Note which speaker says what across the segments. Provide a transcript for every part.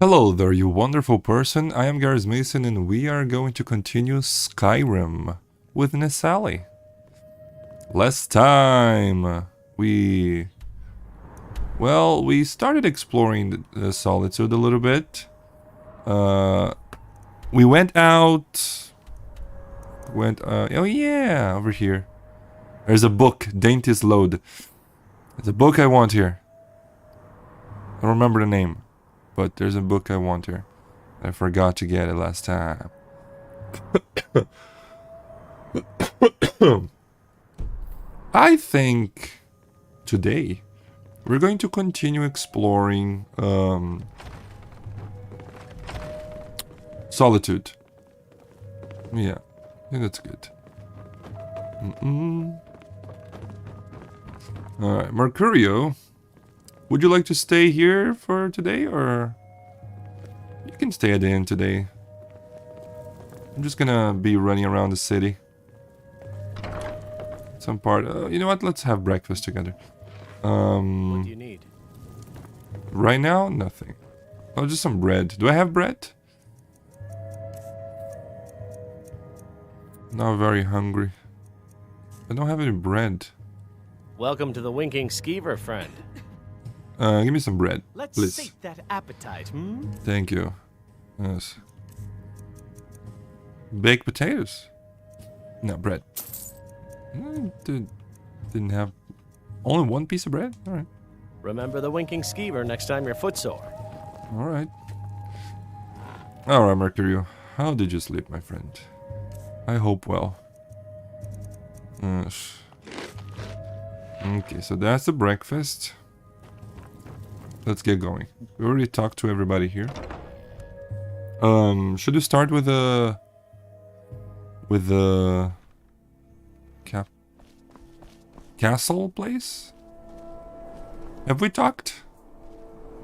Speaker 1: Hello there, you wonderful person. I am Gareth Mason, and we are going to continue Skyrim with Nesalli. Last time we started exploring the solitude a little bit. We went out. Oh yeah, over here. There's a book, Dainty's Load. There's a book I want here. I don't remember the name, but there's a book I want here. I forgot to get it last time. I think today we're going to continue exploring solitude. Yeah, I think that's good. Alright, Mercurio, would you like to stay here for today, or you can stay at the inn today? I'm just gonna be running around the city. Some part. You know what? Let's have breakfast together.
Speaker 2: What do you need?
Speaker 1: Right now, nothing. Oh, just some bread. Do I have bread? Not very hungry. I don't have any bread.
Speaker 2: Welcome to the Winking Skeever, friend.
Speaker 1: Give me some bread,
Speaker 2: Let's
Speaker 1: please.
Speaker 2: sate that appetite, hmm?
Speaker 1: Thank you. Yes. Baked potatoes. No, bread. Didn't have only one piece of bread? Alright.
Speaker 2: Remember the Winking Skeever next time you're footsore.
Speaker 1: Alright. Alright, Mercurio. How did you sleep, my friend? I hope well. Okay, so that's the breakfast. Let's get going. We already talked to everybody here. Should we start with the castle place? Have we talked?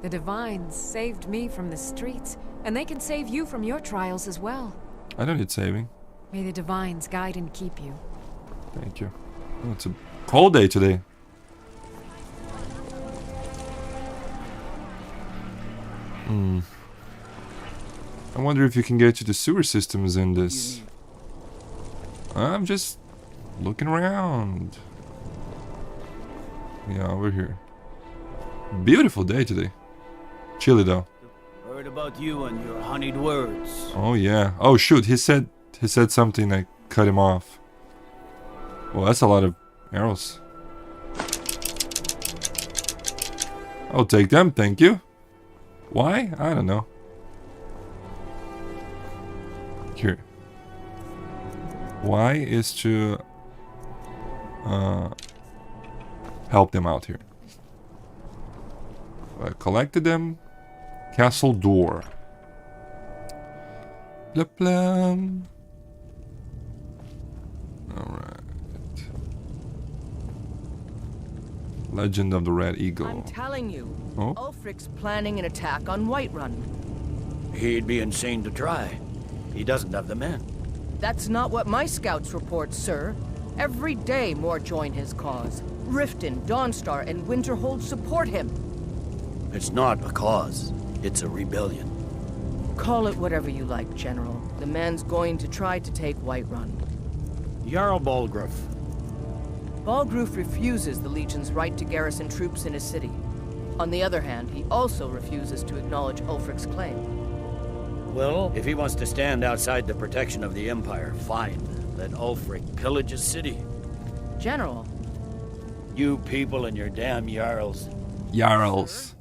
Speaker 3: The Divines saved me from the streets, and they can save you from your trials as well.
Speaker 1: I don't need saving.
Speaker 3: May the Divines guide and keep you.
Speaker 1: Thank you. Oh, it's a cold day today. I wonder if you can get to the sewer systems in this. I'm just looking around. Yeah, over here. Beautiful day today. Chilly though.
Speaker 4: Heard about you and your honeyed words.
Speaker 1: Oh yeah. Oh shoot, he said something that cut him off. Well, that's a lot of arrows. I'll take them, thank you. Why? I don't know. Here. Why is to help them out here. I collected them. Castle door. Blah blah. Alright. Legend of the Red Eagle.
Speaker 5: I'm telling you,
Speaker 1: Oh?
Speaker 5: Ulfric's planning an attack on Whiterun.
Speaker 4: He'd be insane to try. He doesn't have the men.
Speaker 5: That's not what my scouts report, sir. Every day more join his cause. Riften, Dawnstar, and Winterhold support him.
Speaker 4: It's not a cause. It's a rebellion.
Speaker 5: Call it whatever you like, General. The man's going to try to take Whiterun.
Speaker 4: Jarl Balgruuf.
Speaker 5: Balgruuf refuses the Legion's right to garrison troops in his city. On the other hand, he also refuses to acknowledge Ulfric's claim.
Speaker 4: Well, if he wants to stand outside the protection of the Empire, fine. Let Ulfric pillage his city.
Speaker 5: General,
Speaker 4: You people and your damn Jarls.
Speaker 1: Jarls.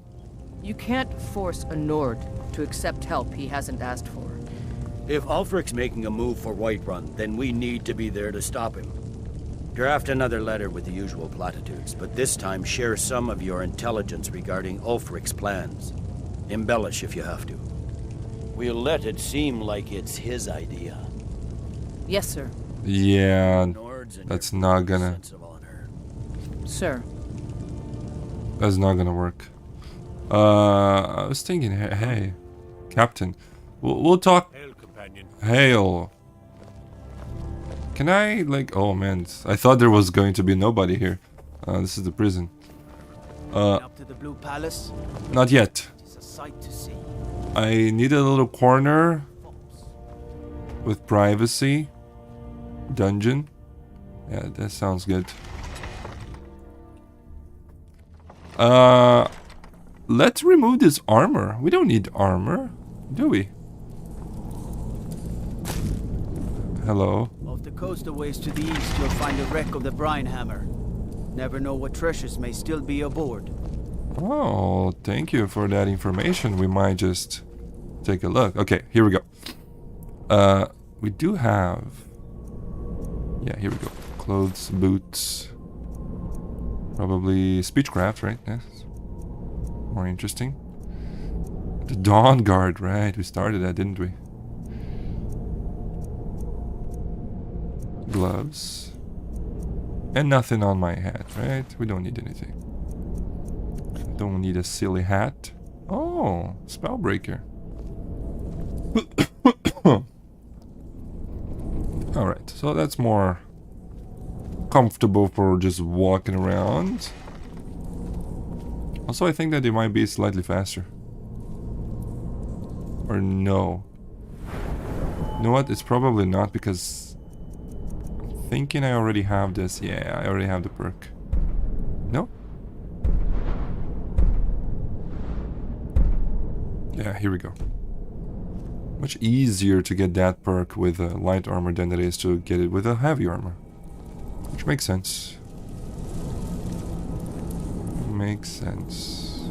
Speaker 5: you can't force a Nord to accept help he hasn't asked for.
Speaker 4: If Ulfric's making a move for Whiterun, then we need to be there to stop him. Draft another letter with the usual platitudes, but this time share some of your intelligence regarding Ulfric's plans. Embellish if you have to. We'll let it seem like it's his idea.
Speaker 5: Yes, sir.
Speaker 1: Yeah,
Speaker 4: Nords and
Speaker 1: that's
Speaker 4: your
Speaker 1: not gonna.
Speaker 4: sense of honor.
Speaker 5: Sir.
Speaker 1: That's not gonna work. I was thinking, hey, Captain, we'll talk.
Speaker 2: Hail, companion.
Speaker 1: Hail. Can I, like, oh man, I thought there was going to be nobody here. This is the prison.
Speaker 4: Up to the Blue Palace,
Speaker 1: Not yet.
Speaker 4: it's a sight to see.
Speaker 1: I need a little corner with privacy. Dungeon. Yeah, that sounds good. Let's remove this armor. We don't need armor, do we? Hello.
Speaker 6: Off the coast a ways to the east, you'll find a wreck of the brine hammer. Never know what treasures may still be aboard.
Speaker 1: Oh, thank you for that information. We might just take a look. Okay, here we go. We do have... Yeah, here we go. Clothes, boots. Probably speechcraft, right? Yes. More interesting. The Dawn Guard, right? We started that, didn't we? Gloves. And nothing on my hat, right? We don't need anything. Don't need a silly hat. Oh, Spellbreaker. Alright, so that's more comfortable for just walking around. Also, I think that they might be slightly faster. Or no. You know what? It's probably not because... I'm thinking I already have this. Yeah, I already have the perk. No? Yeah, here we go. Much easier to get that perk with a light armor than it is to get it with a heavy armor. Which makes sense. Makes sense.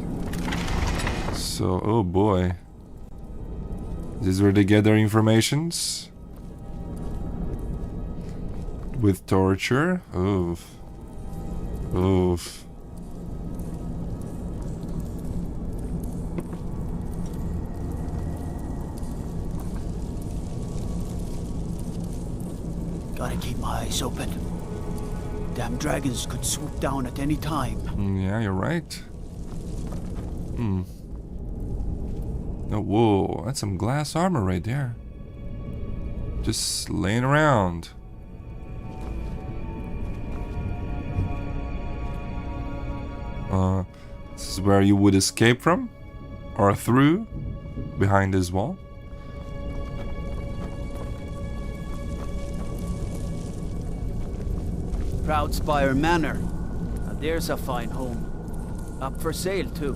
Speaker 1: So, oh boy. This is where they get their informations? With torture? Oof. Oof.
Speaker 6: Gotta keep my eyes open. Damn dragons could swoop down at any time.
Speaker 1: Yeah, you're right. Hmm. Oh, whoa, that's some glass armor right there. Just laying around. This is where you would escape from? Or through? Behind this wall?
Speaker 6: Proudspire Manor. Now there's a fine home. Up for sale too.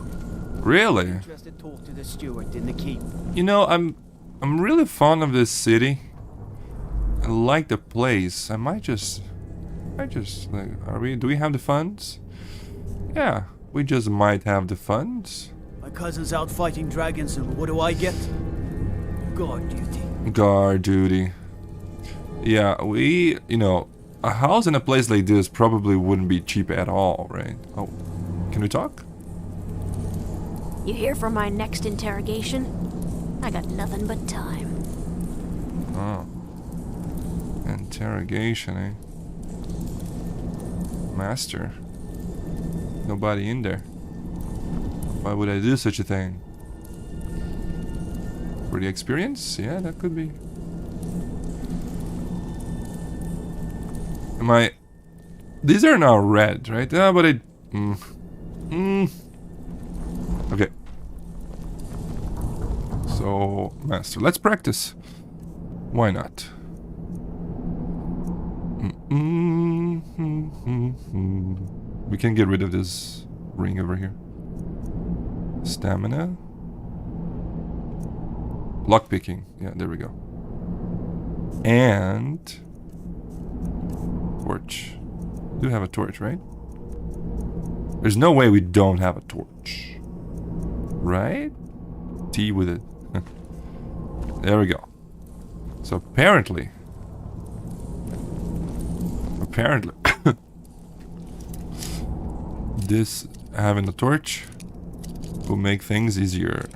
Speaker 1: Really?
Speaker 6: Interested, talk to the steward in the keep.
Speaker 1: You know, I'm really fond of this city. I like the place. I might just like, do we have the funds? Yeah, we just might have the funds.
Speaker 6: My cousin's out fighting dragons, and what do I get? Guard duty.
Speaker 1: Guard duty. Yeah, you know, a house in a place like this probably wouldn't be cheap at all, right? Oh, can we talk?
Speaker 7: You here for my next interrogation? I got nothing but time.
Speaker 1: Oh. Interrogation, eh? Master. Nobody in there. Why would I do such a thing? For the experience? Yeah, that could be. Am I... These are now red, right? Yeah, but it... Okay. So, master, let's practice. Why not? We can get rid of this ring over here. Stamina. Lockpicking. Yeah, there we go. And... torch. We do have a torch, right? There's no way we don't have a torch. Right? T with it. There we go. So apparently... this, having a torch, will make things easier.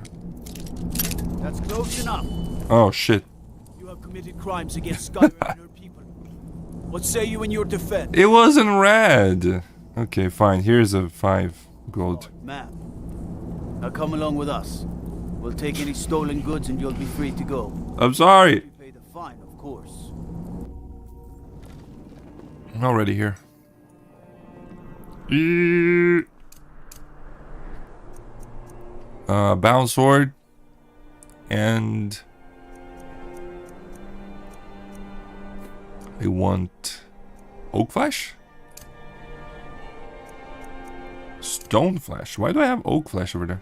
Speaker 6: That's close enough.
Speaker 1: Oh shit.
Speaker 6: You have committed crimes against Skyrim and her people. What say you in your defense?
Speaker 1: It wasn't red. Okay, fine. Here's a 5 gold.
Speaker 6: Ma'am. Now come along with us. We'll take any stolen goods and you'll be free to go.
Speaker 1: I'm sorry.
Speaker 6: You pay the fine, of course.
Speaker 1: I'm already here. Bound sword. and I want oak flesh? Stone flesh. Why do I have oak flesh over there?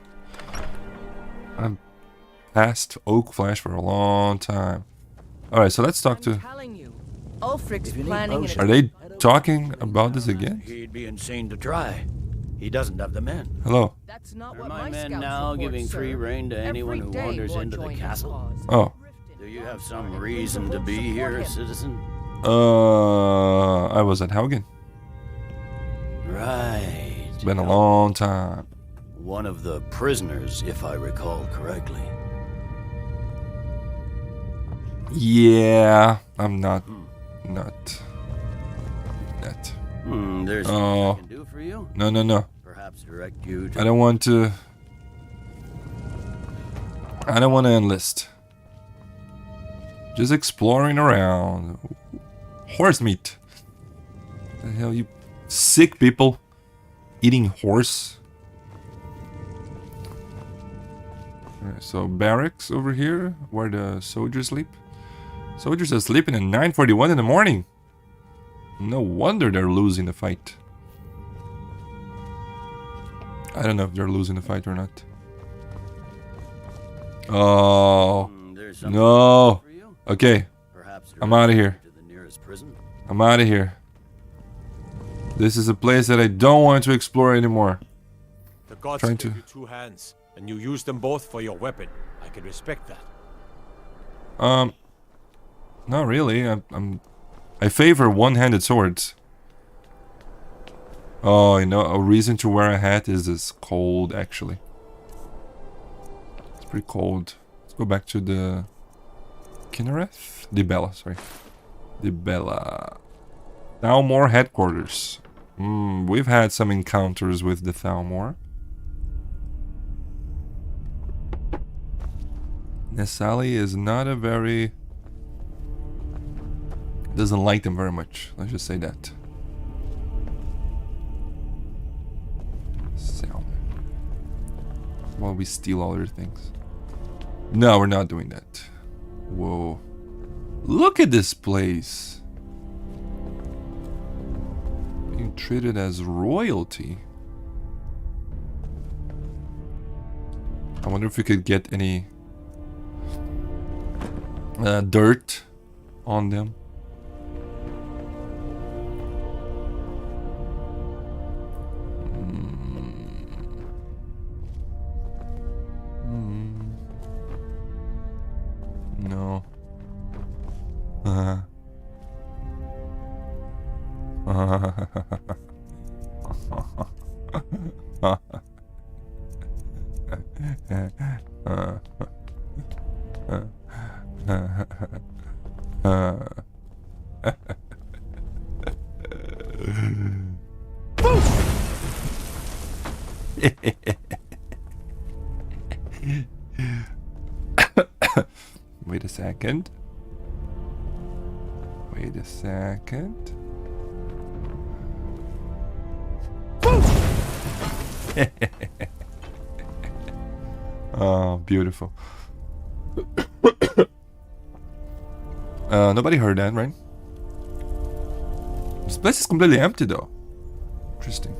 Speaker 1: I've passed oak flesh for a long time. Alright, so let's talk to...
Speaker 5: telling you, Ulfric's
Speaker 6: If you need
Speaker 5: planning
Speaker 6: potions-
Speaker 1: Are they talking about this again?
Speaker 4: He'd be insane to try. He doesn't have the men.
Speaker 1: Hello.
Speaker 5: That's not
Speaker 6: Are
Speaker 5: what
Speaker 6: my men
Speaker 5: scouts
Speaker 6: now
Speaker 5: report,
Speaker 6: giving
Speaker 5: sir.
Speaker 6: free rein to anyone
Speaker 5: Every
Speaker 6: who
Speaker 5: day
Speaker 6: wanders
Speaker 5: more
Speaker 6: into the
Speaker 5: join his
Speaker 6: castle?
Speaker 5: cause.
Speaker 1: Oh.
Speaker 4: Do you have some reason to be here, citizen?
Speaker 1: I was at Haugen.
Speaker 4: Right.
Speaker 1: It's been a long time.
Speaker 4: One of the prisoners, if I recall correctly.
Speaker 1: Yeah, I'm not that.
Speaker 4: There's
Speaker 1: Oh.
Speaker 4: something I can do for you.
Speaker 1: No.
Speaker 4: Perhaps direct you to...
Speaker 1: I don't want to enlist. Just exploring around. Horse meat. The hell, you sick people eating horse. Alright, so barracks over here where the soldiers sleep. Soldiers are sleeping at 9:41 in the morning. No wonder they're losing the fight. I don't know if they're losing the fight or not. Oh
Speaker 4: There's something
Speaker 1: no.
Speaker 4: for you.
Speaker 1: Okay,
Speaker 4: Perhaps
Speaker 1: I'm
Speaker 4: direct
Speaker 1: outta
Speaker 4: you
Speaker 1: here.
Speaker 4: to the nearest prison.
Speaker 1: I'm out of here. This is a place that I don't want to explore anymore.
Speaker 8: The gods
Speaker 1: Trying
Speaker 8: gave
Speaker 1: to-
Speaker 8: you two hands, and you used them both for your weapon. I can respect that.
Speaker 1: Not really. I favor one-handed swords. Oh, you know, a reason to wear a hat is it's cold, actually. It's pretty cold. Let's go back to the Kinnereth? Dibella, sorry. Dibella. Thalmor headquarters. We've had some encounters with the Thalmor. Nesalli is not a very... doesn't like them very much. Let's just say that. Sell. While we steal all their things. No, we're not doing that. Whoa. Look at this place. Being treated as royalty. I wonder if we could get any dirt on them. No. Wait a second. Wait a second. Oh, beautiful. Nobody heard that, right? This place is completely empty, though. Interesting.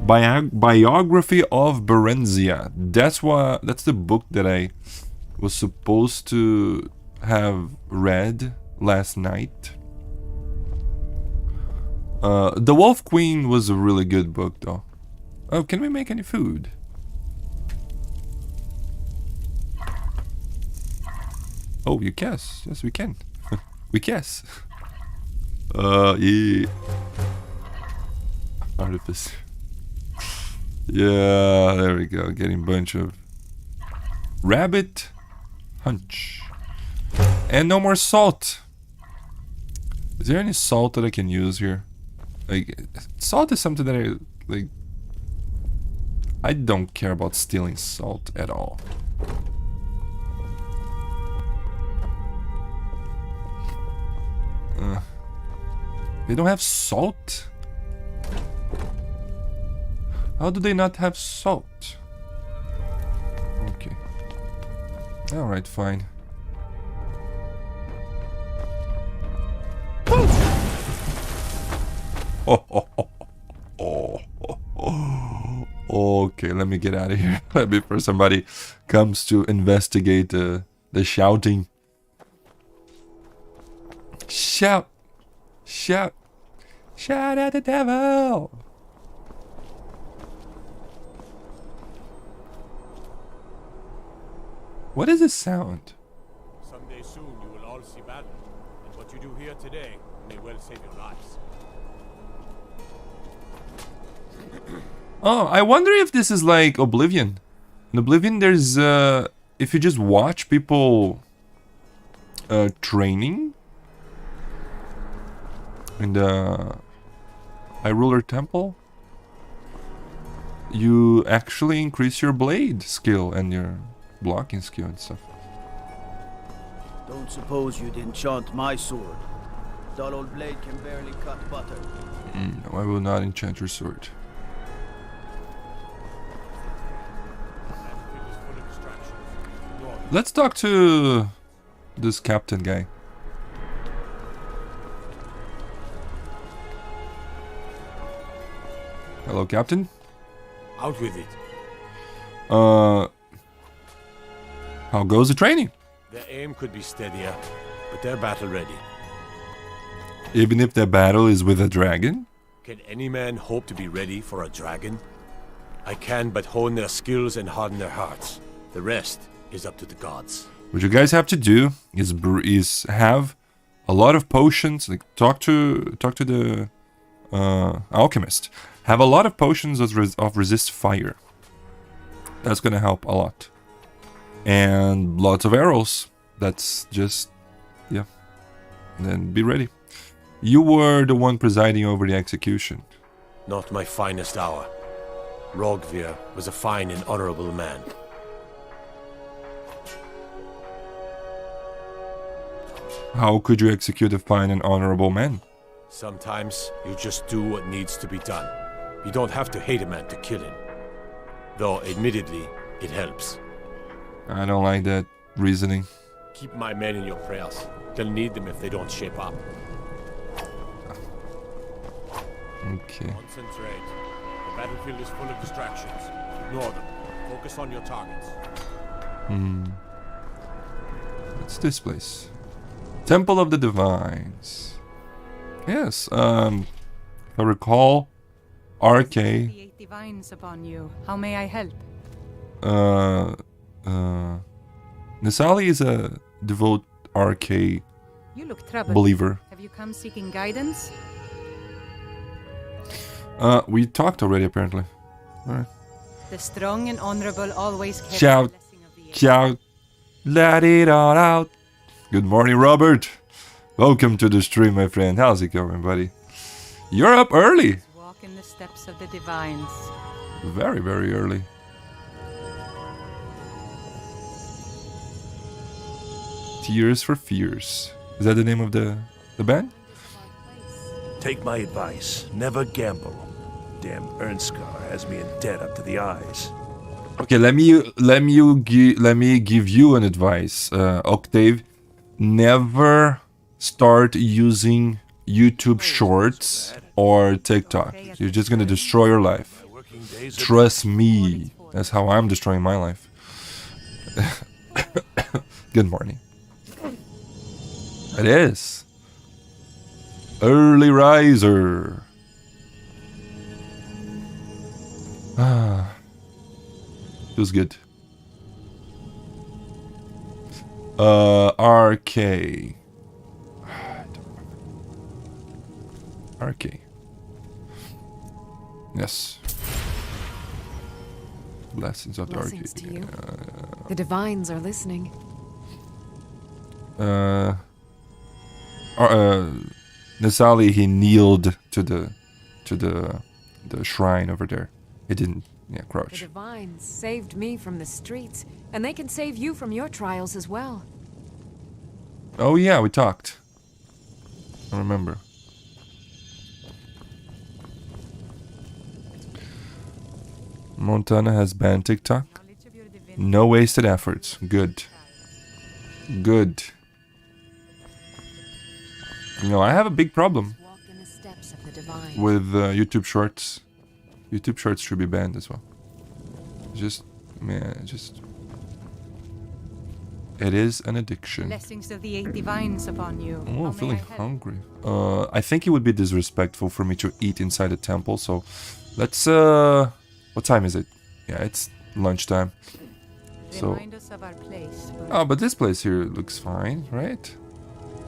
Speaker 1: Biography of Berenzia. That's the book that I was supposed to have read last night. The Wolf Queen was a really good book, though. Oh, can we make any food? Oh, you guess. Yes, we can. We guess. Yeah. Artifice. Yeah, there we go. Getting a bunch of rabbit hunch. And no more salt. Is there any salt that I can use here? Like, salt is something that I like. I don't care about stealing salt at all. They don't have salt? How do they not have salt? Okay. Alright, fine. Okay, let me get out of here. Before somebody comes to investigate the shouting. Shout! Shout! Shout at the devil! What is this sound?
Speaker 8: Someday soon you will all see battle, and what you do here today may well save your lives.
Speaker 1: Oh, I wonder if this is like Oblivion. In Oblivion, there's if you just watch people training in the High Ruler Temple, you actually increase your blade skill and your blocking skill and stuff.
Speaker 6: Don't suppose you'd enchant my sword. That old blade can barely cut butter.
Speaker 1: No, I will not enchant your sword.
Speaker 8: Battlefield is full of distractions. Ignore them.
Speaker 1: Let's talk to this captain guy. Hello, Captain.
Speaker 8: Out with it.
Speaker 1: How goes the training?
Speaker 8: Their aim could be steadier, but they're battle ready.
Speaker 1: Even if the battle is with a dragon?
Speaker 8: Can any man hope to be ready for a dragon? I can but hone their skills and harden their hearts. The rest is up to the gods.
Speaker 1: What you guys have to do is have a lot of potions. Like talk to the alchemist. Have a lot of potions of resist fire. That's gonna help a lot. And lots of arrows. That's just, yeah. And then be ready. You were the one presiding over the execution.
Speaker 8: Not my finest hour. Rogvir was a fine and honorable man.
Speaker 1: How could you execute a fine and honorable man?
Speaker 8: Sometimes you just do what needs to be done. You don't have to hate a man to kill him. Though, admittedly, it helps.
Speaker 1: I don't like that reasoning.
Speaker 8: Keep my men in your prayers. They'll need them if they don't shape up.
Speaker 1: Okay.
Speaker 8: Concentrate. The battlefield is full of distractions. Ignore them. Focus on your targets.
Speaker 1: What's this place? Temple of the Divines. Yes, if I recall, RK.
Speaker 9: The 8 divines upon you. How may I help?
Speaker 1: Nesalli is a devout RK
Speaker 9: You look troubled.
Speaker 1: believer.
Speaker 9: Have you come seeking guidance?
Speaker 1: We talked already, apparently. Alright.
Speaker 9: The strong and honorable always carry
Speaker 1: Shout.
Speaker 9: the blessing of the age.
Speaker 1: Shout. Let it all out. Good morning, Robert. Welcome to the stream, my friend. How's it going, buddy? You're up early.
Speaker 9: Walk in the steps of the divines.
Speaker 1: Very, very early. Tears for Fears. Is that the name of the band?
Speaker 10: Take my advice. Never gamble. Damn Ernskar has me in debt up to the eyes.
Speaker 1: Okay, let me give you an advice, Octave. Never start using YouTube Shorts or TikTok. You're just gonna destroy your life. Trust me. That's how I'm destroying my life. Good morning. It is. Early riser. Feels good. RK. RK. Yes. Blessings of the RK.
Speaker 3: Blessings to you. The divines are listening.
Speaker 1: Nesalli, he kneeled to the shrine over there. He didn't,
Speaker 3: The
Speaker 1: crouch.
Speaker 3: divines saved me from the streets, and they can save you from your trials as well.
Speaker 1: Oh yeah, we talked. I remember. Montana has banned TikTok.
Speaker 9: Knowledge of your divinity.
Speaker 1: No wasted efforts. Good. Good. You know, I have a big problem
Speaker 3: Walk in the steps of the divine.
Speaker 1: with YouTube Shorts. YouTube Shorts should be banned as well. Just, man, just... It is an addiction.
Speaker 9: Blessings of the 8 divines upon you.
Speaker 1: Oh,
Speaker 9: How
Speaker 1: I'm feeling
Speaker 9: may I help?
Speaker 1: hungry. I think it would be disrespectful for me to eat inside a temple, so let's, what time is it? Yeah, it's lunchtime. So,
Speaker 9: Remind us of our place.
Speaker 1: oh, but this place here looks fine, right?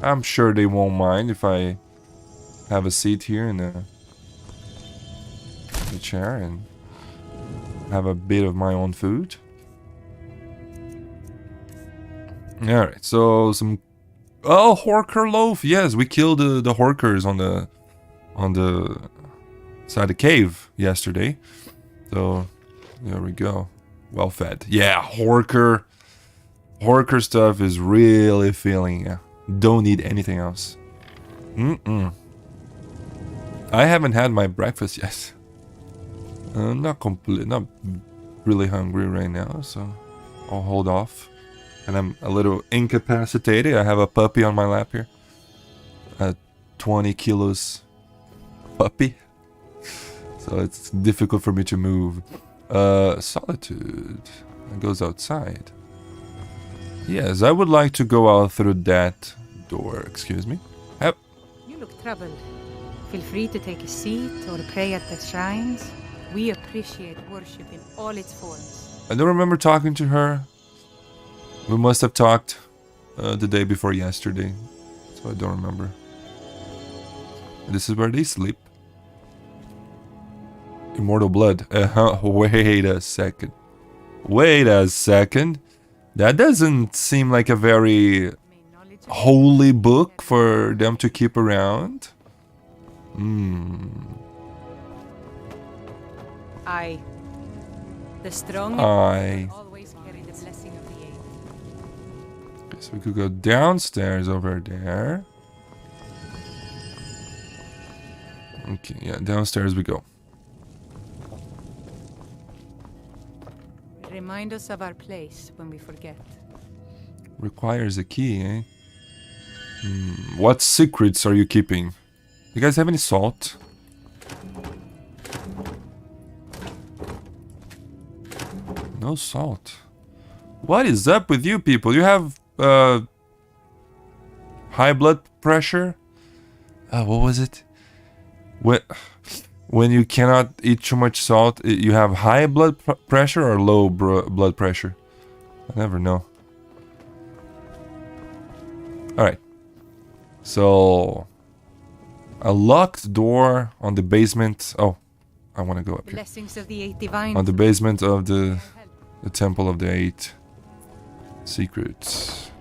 Speaker 1: I'm sure they won't mind if I have a seat here in the chair and have a bit of my own food. Alright, so some... Oh, Horker loaf! Yes, we killed the Horkers on the side of the cave yesterday. So, there we go. Well fed. Yeah, Horker stuff is really feeling, yeah. Don't need anything else. I haven't had my breakfast yet. Not really hungry right now, so I'll hold off. And I'm a little incapacitated. I have a puppy on my lap here. A 20 kilos puppy. So it's difficult for me to move. Solitude. It goes outside. Yes, I would like to go out through that door. Excuse me. Yep.
Speaker 9: You look troubled. Feel free to take a seat or pray at the shrines. We appreciate worship in all its forms.
Speaker 1: I don't remember talking to her. We must have talked the day before yesterday. So I don't remember. This is where they sleep. Immortal blood. Wait a second. Wait a second. That doesn't seem like a very holy book for them to keep around.
Speaker 9: I. The strong
Speaker 1: I.
Speaker 9: always carry the blessing of the 8.
Speaker 1: Okay, so we could go downstairs over there. Okay, yeah, downstairs we go.
Speaker 9: Remind us of our place when we forget.
Speaker 1: Requires a key, eh? What secrets are you keeping? You guys have any salt? No salt. What is up with you people? You have high blood pressure? What was it? When you cannot eat too much salt, you have high blood pressure or low blood pressure? I never know. Alright. So, a locked door on the basement. Oh, I want to go up here.
Speaker 9: Blessings of the 8 divines.
Speaker 1: On the basement of the Temple of the 8. Secrets.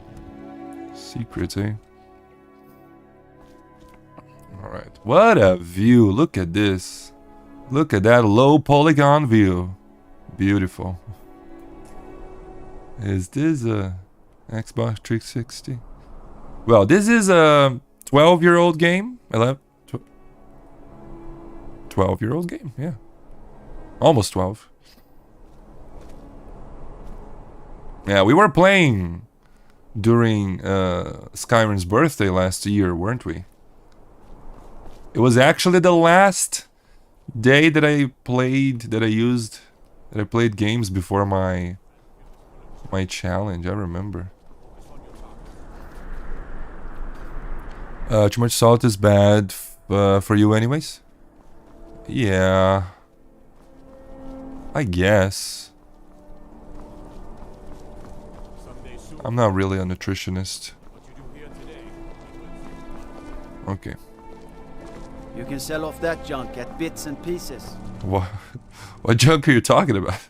Speaker 1: Secrets, eh? Alright. What a view. Look at this. Look at that low polygon view. Beautiful. Is this a Xbox 360? Well, this is a 12-year-old game. 12-year-old game, yeah. Almost 12. Yeah, we were playing during Skyrim's birthday last year, weren't we? It was actually the last day that I played games before my challenge. I remember. Too much salt is bad for you anyways? Yeah. I guess. I'm not really a nutritionist. Okay.
Speaker 6: You can sell off that junk at bits and pieces.
Speaker 1: What junk are you talking about?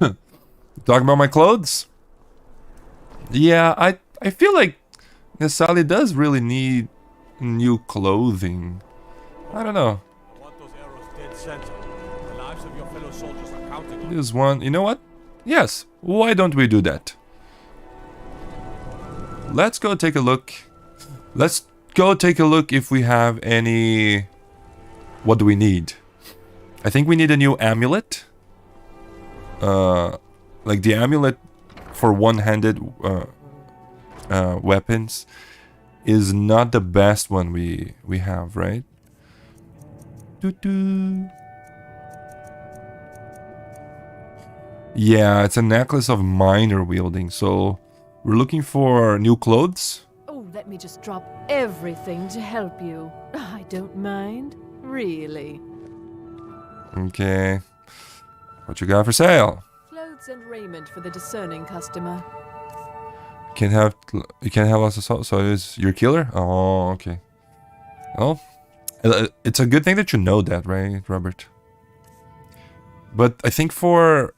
Speaker 1: Talking about my clothes? Yeah, I feel like Nesalli does really need new clothing. I don't know. There's one. You know what? Yes. Why don't we do that? Let's go take a look. Let's go take a look if we have any... What do we need? I think we need a new amulet. Like the amulet for one-handed weapons is not the best one we have, right? Doo-doo. Yeah, it's a necklace of minor wielding, so we're looking for new clothes.
Speaker 11: Oh, let me just drop everything to help you. I don't mind, really.
Speaker 1: Okay. What you got for sale?
Speaker 11: Clothes and raiment for the discerning customer.
Speaker 1: You can't have us assault, so it's your killer? Oh, okay. Well, it's a good thing that you know that, right, Robert? But I think for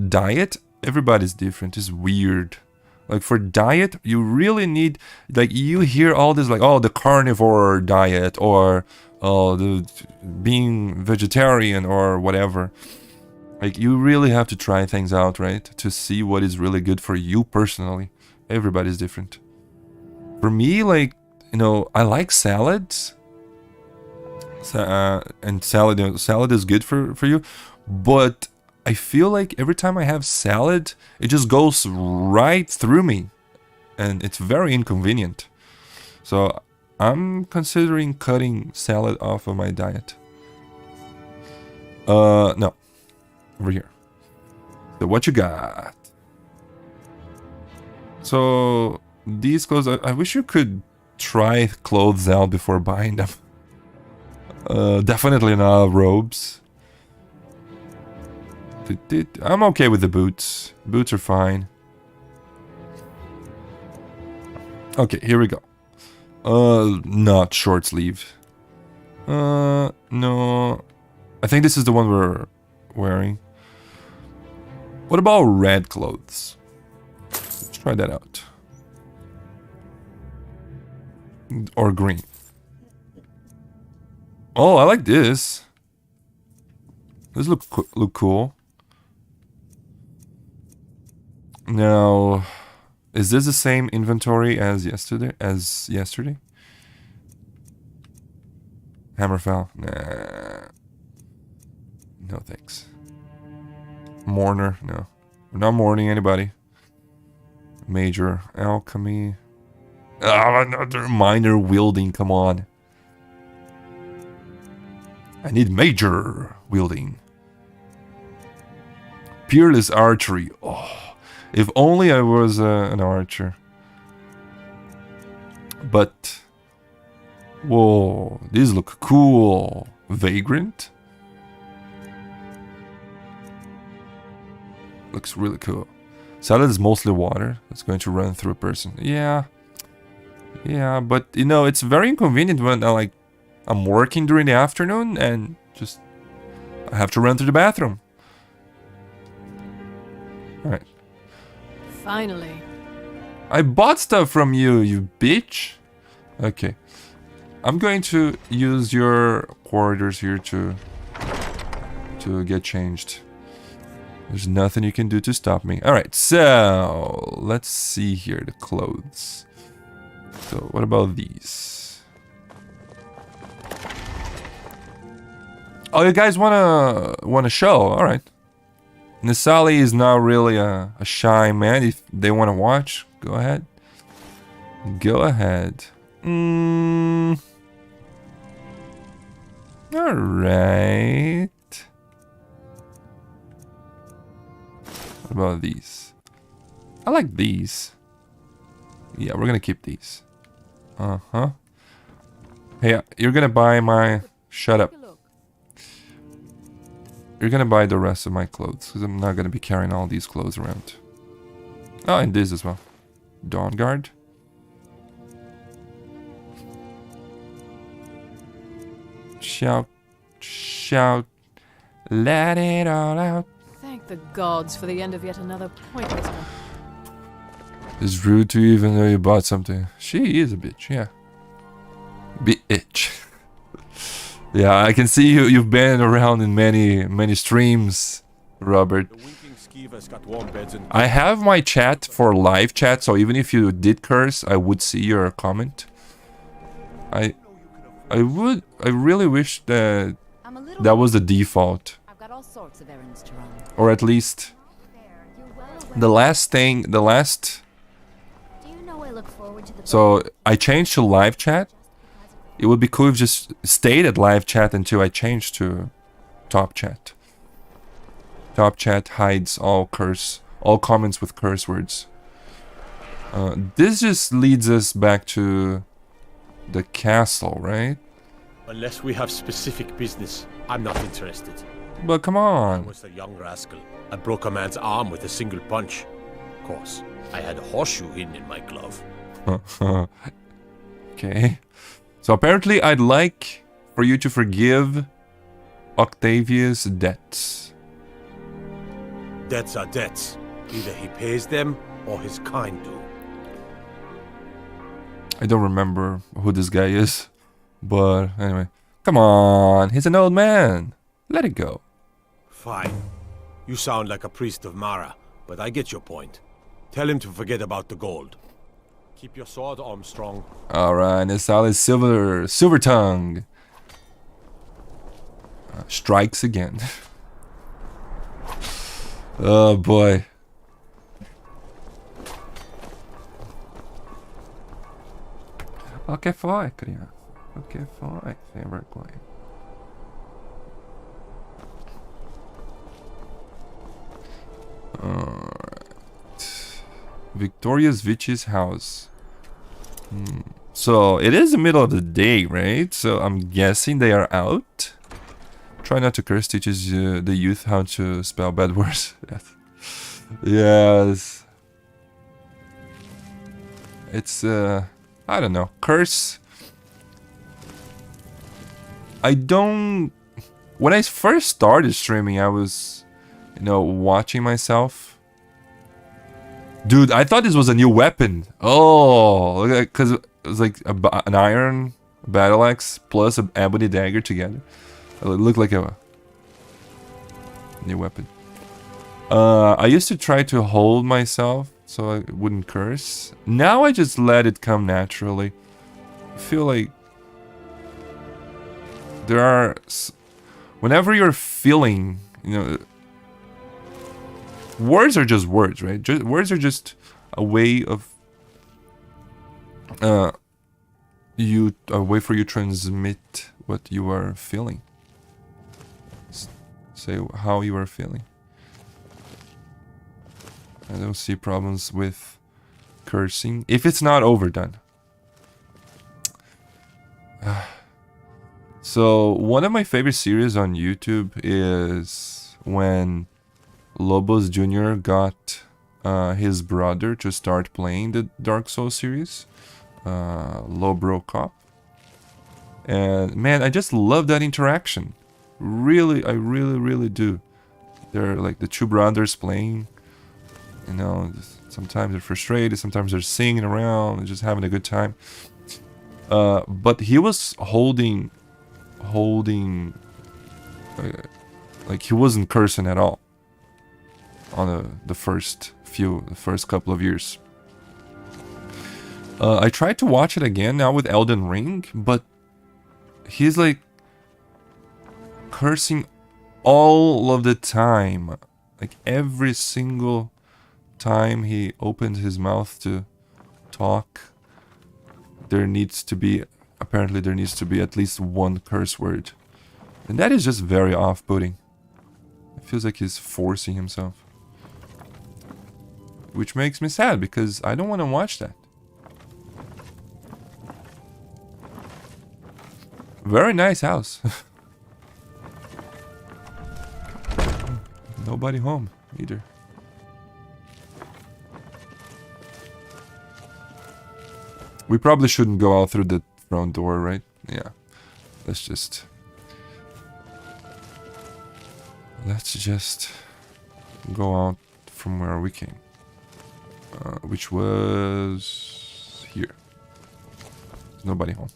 Speaker 1: diet, everybody's different. It's weird. Like for diet, you really need, like you hear all this like, oh, the carnivore diet or the being vegetarian or whatever. Like you really have to try things out, right? To see what is really good for you personally. Everybody's different. For me, like, you know, I like salads. And salad is good for you. But I feel like every time I have salad, it just goes right through me. And it's very inconvenient. So I'm considering cutting salad off of my diet. No. Over here. So what you got? So these clothes, I wish you could try clothes out before buying them. Definitely not robes. I'm okay with the boots. Boots are fine. Okay, here we go. Not short sleeve. No. I think this is the one we're wearing. What about red clothes? Let's try that out. Or green. Oh, I like this. This look cool. Now, is this the same inventory as yesterday? Hammerfell? Nah. No thanks. Mourner? No. We're not mourning anybody. Major alchemy. Ah, another minor wielding, come on. I need major wielding. Peerless archery. Oh, if only I was an archer. But, whoa, these look cool. Vagrant? Looks really cool. Salad is mostly water. It's going to run through a person. Yeah. Yeah, but you know, it's very inconvenient when I'm working during the afternoon and just I have to run to the bathroom. Alright.
Speaker 11: Finally.
Speaker 1: I bought stuff from you, you bitch. Okay. I'm going to use your quarters here to get changed. There's nothing you can do to stop me. Alright, so let's see here the clothes. So what about these? Oh, you guys wanna show? All right. Nesalli is not really a shy man. If they want to watch, go ahead. Go ahead. All right. What about these? I like these. Yeah, we're gonna keep these. Uh-huh. Hey, you're gonna buy my... Shut up. You're gonna buy the rest of my clothes, because I'm not gonna be carrying all these clothes around. Oh, and this as well. Dawn Guard. Shout. Shout. Let it all out.
Speaker 11: Thank the gods for the end of yet another pointless one.
Speaker 1: It's rude to you even though you bought something. She is a bitch, yeah. Bitch. Yeah, I can see you've been around in many streams, Robert. I have my chat for live chat, so even if you did curse, I would see your comment. I really wish that that was the default.
Speaker 11: I've got all sorts of errands to run.
Speaker 1: Or at least The last thing,
Speaker 7: Do you know I look forward to the
Speaker 1: so I changed to live chat. It would be cool if just stayed at live chat until I changed to top chat. Top chat hides all comments with curse words. This just leads us back to the castle, right?
Speaker 8: Unless we have specific business, I'm not interested.
Speaker 1: But come on.
Speaker 8: I was a young rascal. I broke a man's arm with a single punch. Of course, I had a horseshoe hidden in my glove.
Speaker 1: Okay. So apparently I'd like for you to forgive Octavia's debts.
Speaker 8: Debts are debts. Either he pays them or his kind do.
Speaker 1: I don't remember who this guy is. But anyway. Come on. He's an old man. Let it go.
Speaker 8: Fine. You sound like a priest of Mara, but I get your point. Tell him to forget about the gold. Keep your sword arm strong.
Speaker 1: Alright, Nesalli's silver tongue. Strikes again. Oh boy. O que foi, criança? O que foi? Sem vergonha. Alright. Victoria's Witch's house. So it is the middle of the day, right? So I'm guessing they are out. Try not to curse teaches the youth how to spell bad words. Yes. It's I don't know. Curse. I don't. When I first started streaming, I was, watching myself. Dude, I thought this was a new weapon. Oh, because it was like an iron battle axe plus an ebony dagger together. It looked like a new weapon. I used to try to hold myself so I wouldn't curse. Now I just let it come naturally. I feel like there are... Whenever you're feeling, words are just words, right? Words are just a way of... a way for you to transmit what you are feeling. Say how you are feeling. I don't see problems with cursing if it's not overdone. So one of my favorite series on YouTube is when Lobos Jr. got his brother to start playing the Dark Souls series, Lobro Cop. And man, I just love that interaction. Really, I really do. They're like the two brothers playing. Sometimes they're frustrated, sometimes they're singing around, just having a good time. But he was holding, like he wasn't cursing at all on the first couple of years. I tried to watch it again now with Elden Ring, but he's like cursing all of the time, like every single time he opened his mouth to talk, apparently there needs to be at least one curse word. And that is just very off-putting. It feels like he's forcing himself. Which makes me sad, because I don't want to watch that. Very nice house. Nobody home either. We probably shouldn't go out through the front door, right? Yeah. Let's just go out from where we came. Which was here. There's nobody home.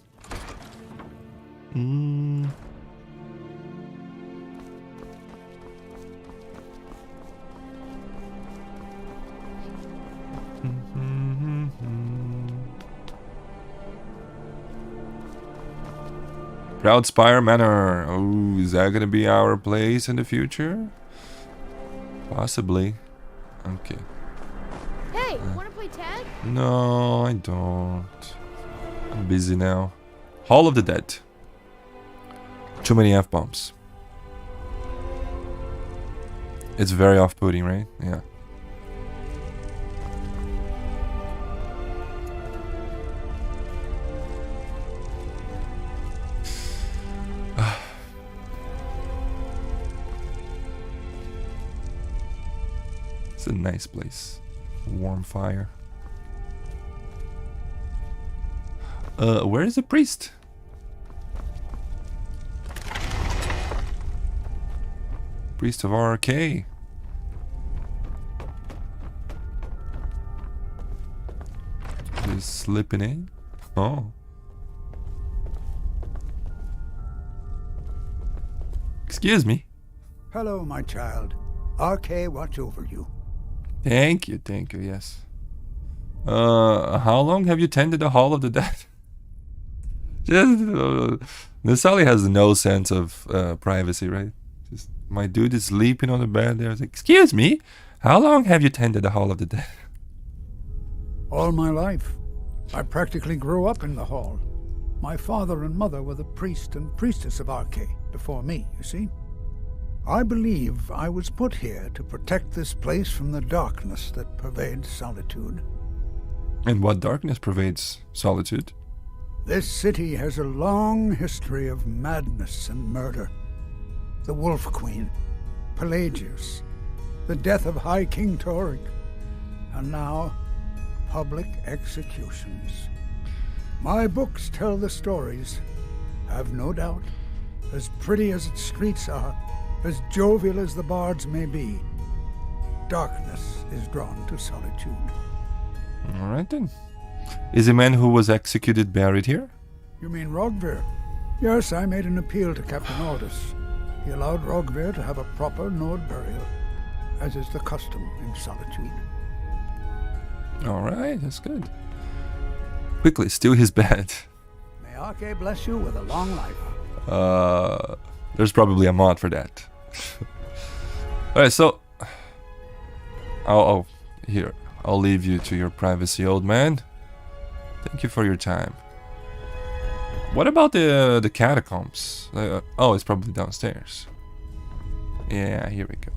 Speaker 1: Proudspire Manor. Oh, is that gonna be our place in the future? Possibly. Okay.
Speaker 12: Hey, wanna play tag?
Speaker 1: No, I don't. I'm busy now. Hall of the Dead. Too many F-bombs. It's very off-putting, right? Yeah. It's a nice place. Warm fire. Where is the priest? Priest of RK. Just slipping in. Oh. Excuse me.
Speaker 13: Hello, my child. RK watch over you.
Speaker 1: Thank you, yes. How long have you tended the Hall of the Dead? Just, Nesalli has no sense of privacy, right? Just, my dude is sleeping on the bed there. It's like, excuse me, how long have you tended the Hall of the Dead?
Speaker 13: All my life. I practically grew up in the hall. My father and mother were the priest and priestess of RK before me, you see. I believe I was put here to protect this place from the darkness that pervades Solitude.
Speaker 1: And what darkness pervades Solitude?
Speaker 13: This city has a long history of madness and murder. The Wolf Queen, Pelagius, the death of High King Toric, and now public executions. My books tell the stories, have no doubt, as pretty as its streets are, as jovial as the bards may be. Darkness is drawn to Solitude.
Speaker 1: Alright then. Is the man who was executed buried here?
Speaker 13: You mean Rogvir? Yes, I made an appeal to Captain Aldous. He allowed Rogvir to have a proper Nord burial, as is the custom in Solitude.
Speaker 1: Alright, that's good. Quickly, steal his bed.
Speaker 13: May RK bless you with a long life.
Speaker 1: There's probably a mod for that. Alright, so... Here. I'll leave you to your privacy, old man. Thank you for your time. What about the catacombs? Oh, it's probably downstairs. Yeah, here we go.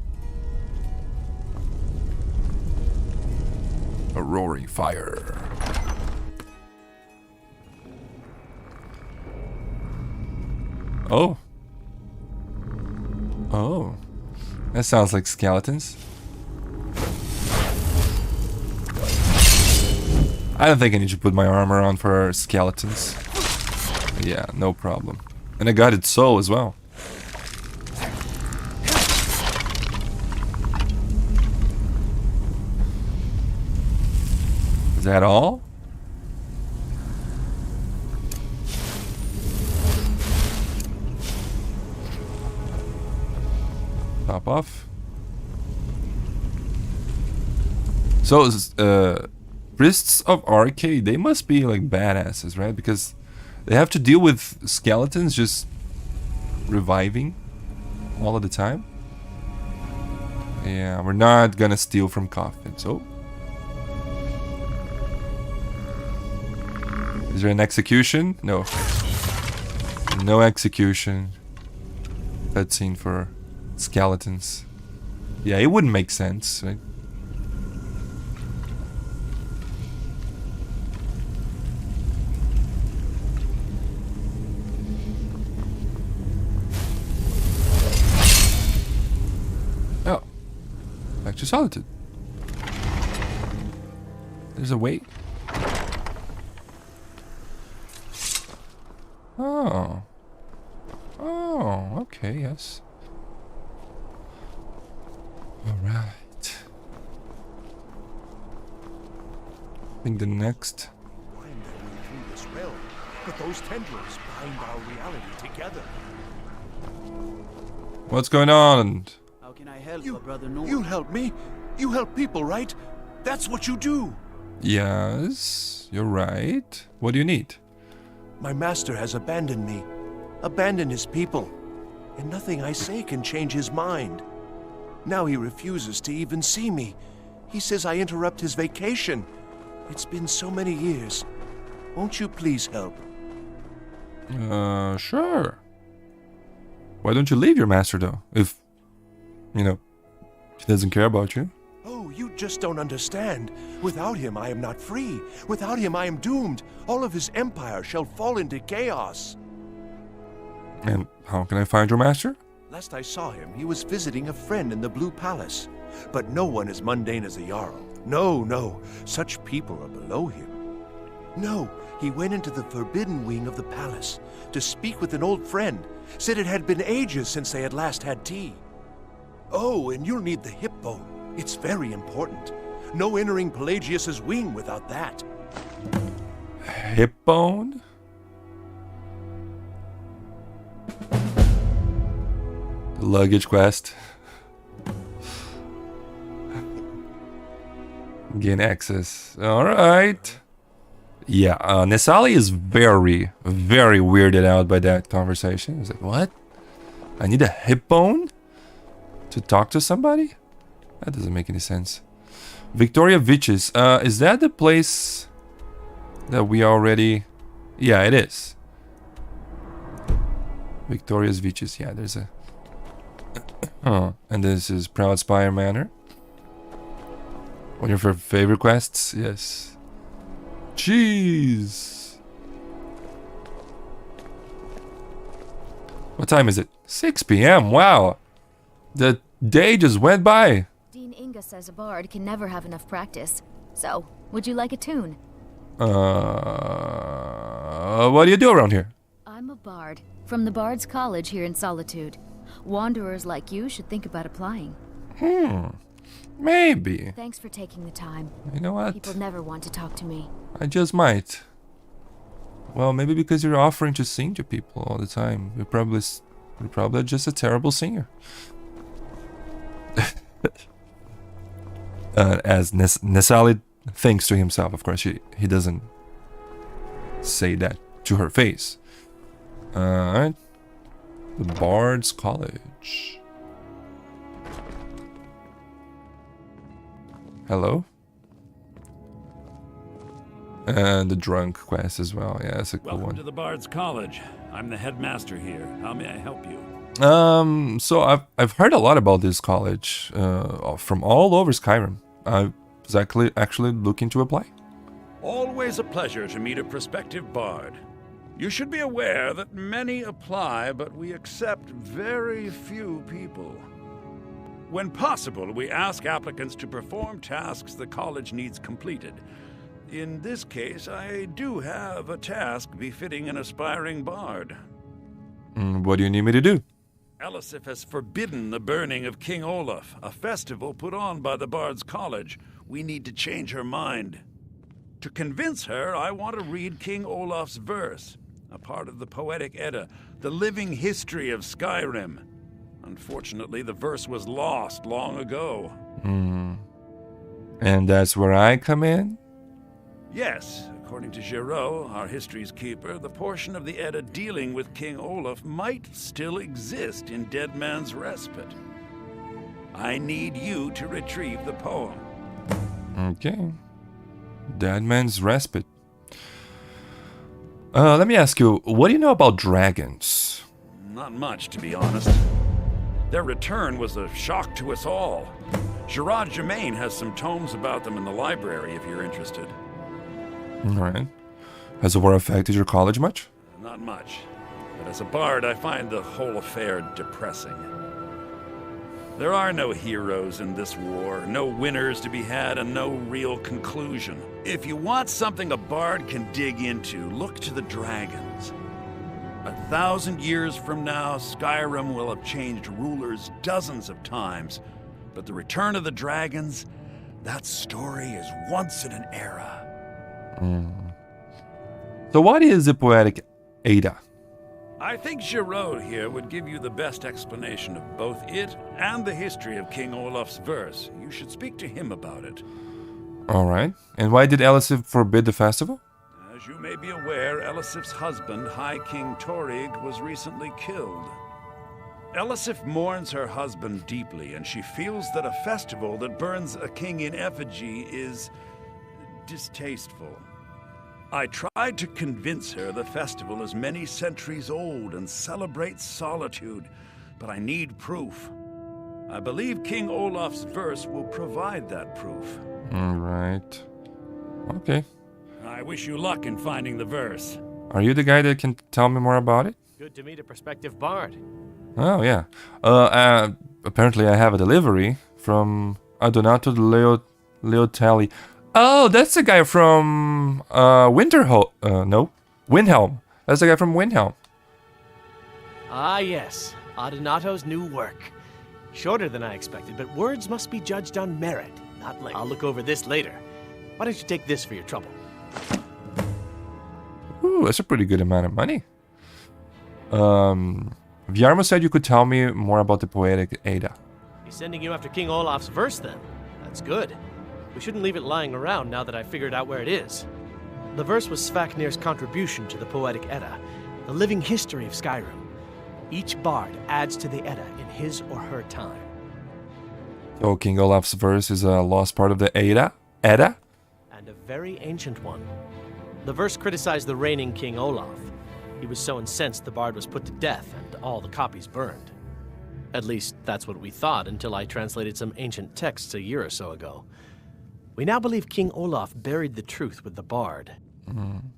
Speaker 1: A roaring fire. Oh. Oh. That sounds like skeletons. I don't think I need to put my armor on for skeletons. Yeah, no problem. And I got its soul as well. Is that all? Pop off. So, priests of RK, they must be like badasses, right? Because they have to deal with skeletons just reviving all of the time. Yeah, we're not gonna steal from coffins. Oh. Is there an execution? No. No execution. Cutscene for skeletons. Yeah, it wouldn't make sense, right? Oh. Back to Solitude. There's a way. Oh. Oh, okay, yes. Alright. I think the next...
Speaker 10: Find their way through this realm, but those tendrils bind our reality together.
Speaker 1: What's going on?
Speaker 6: How can I help you, brother Nord?
Speaker 10: You help me. You help people, right? That's what you do.
Speaker 1: Yes, you're right. What do you need?
Speaker 10: My master has abandoned me, abandoned his people, and nothing I say can change his mind. Now he refuses to even see me. He says I interrupt his vacation. It's been so many years. Won't you please help?
Speaker 1: Sure. Why don't you leave your master, though? If, you know, he doesn't care about you.
Speaker 10: Oh, you just don't understand. Without him, I am not free. Without him, I am doomed. All of his empire shall fall into chaos.
Speaker 1: And how can I find your master?
Speaker 10: Last I saw him, he was visiting a friend in the Blue Palace. But no one as mundane as a Jarl. No, no. Such people are below him. No, he went into the forbidden wing of the palace to speak with an old friend. Said it had been ages since they had last had tea. Oh, and you'll need the hip bone. It's very important. No entering Pelagius's wing without that.
Speaker 1: Hip bone? The luggage quest. Gain access. Alright. Yeah, Nesalli is very, very weirded out by that conversation. He's like, what? I need a hip bone to talk to somebody? That doesn't make any sense. Victoria Viches. Is that the place that we already... Yeah, it is. Victoria's Viches. Yeah, there's a... Oh, and this is Proud Spire Manor. One of your favorite quests? Yes. Jeez. What time is it? 6 p.m. Wow. The day just went by.
Speaker 12: Dean Inga says a bard can never have enough practice. So, would you like a tune?
Speaker 1: What do you do around here?
Speaker 12: I'm a bard from the Bard's College here in Solitude. Wanderers like you should think about applying.
Speaker 1: Maybe.
Speaker 12: Thanks for taking the time.
Speaker 1: You know what?
Speaker 12: People never want to talk to me.
Speaker 1: I just might. Well, maybe because you're offering to sing to people all the time. You're probably just a terrible singer. As Nesalli thinks to himself, of course, he doesn't say that to her face. Alright. The Bard's College. Hello? And the drunk quest as well. Yeah, that's a cool
Speaker 14: Welcome
Speaker 1: one.
Speaker 14: to the Bard's College. I'm the headmaster here. How may I help you?
Speaker 1: So I've heard a lot about this college from all over Skyrim. I was actually looking to apply.
Speaker 14: Always a pleasure to meet a prospective bard. You should be aware that many apply, but we accept very few people. When possible, we ask applicants to perform tasks the college needs completed. In this case, I do have a task befitting an aspiring bard.
Speaker 1: What do you need me to do?
Speaker 14: Elisif has forbidden the burning of King Olaf, a festival put on by the Bard's College. We need to change her mind. To convince her, I want to read King Olaf's verse, a part of the Poetic Edda, the living history of Skyrim. Unfortunately, the verse was lost long ago.
Speaker 1: And that's where I come in?
Speaker 14: Yes, according to Giraud, our history's keeper, the portion of the Edda dealing with King Olaf might still exist in Dead Man's Respite. I need you to retrieve the poem.
Speaker 1: Okay. Dead Man's Respite. Let me ask you, what do you know about dragons?
Speaker 14: Not much, to be honest. Their return was a shock to us all. Gerard Germain has some tomes about them in the library, if you're interested.
Speaker 1: Alright. Has the war affected your college much?
Speaker 14: Not much. But as a bard, I find the whole affair depressing. There are no heroes in this war, no winners to be had, and no real conclusion. If you want something a bard can dig into, look to the dragons. 1,000 years from now, Skyrim will have changed rulers dozens of times. But the return of the dragons, that story is once in an era.
Speaker 1: So what is the Poetic Edda?
Speaker 14: I think Giraud here would give you the best explanation of both it and the history of King Olaf's verse. You should speak to him about it.
Speaker 1: Alright. And why did Elisif forbid the festival?
Speaker 14: As you may be aware, Elisif's husband, High King Torig, was recently killed. Elisif mourns her husband deeply, and she feels that a festival that burns a king in effigy is distasteful. I tried to convince her the festival is many centuries old and celebrates solitude, but I need proof. I believe King Olaf's verse will provide that proof.
Speaker 1: Right. Okay.
Speaker 14: I wish you luck in finding the verse.
Speaker 1: Are you the guy that can tell me more about it?
Speaker 2: Good to meet a prospective bard.
Speaker 1: Oh, yeah. Apparently I have a delivery from Adonato Leotelli. Oh, that's the guy from Windhelm. That's the guy from Windhelm.
Speaker 2: Ah, yes. Adonato's new work. Shorter than I expected, but words must be judged on merit, not length. I'll look over this later. Why don't you take this for your trouble?
Speaker 1: Ooh, that's a pretty good amount of money. Vjarmo said you could tell me more about the poetic Edda.
Speaker 2: He's sending you after King Olaf's verse, then. That's good. We shouldn't leave it lying around now that I figured out where it is. The verse was Svafnir's contribution to the poetic Edda, the living history of Skyrim. Each bard adds to the Edda in his or her time.
Speaker 1: So King Olaf's verse is a lost part of the Edda? Edda?
Speaker 2: And a very ancient one. The verse criticized the reigning King Olaf. He was so incensed the bard was put to death and all the copies burned. At least, that's what we thought until I translated some ancient texts a year or so ago. We now believe King Olaf buried the truth with the bard.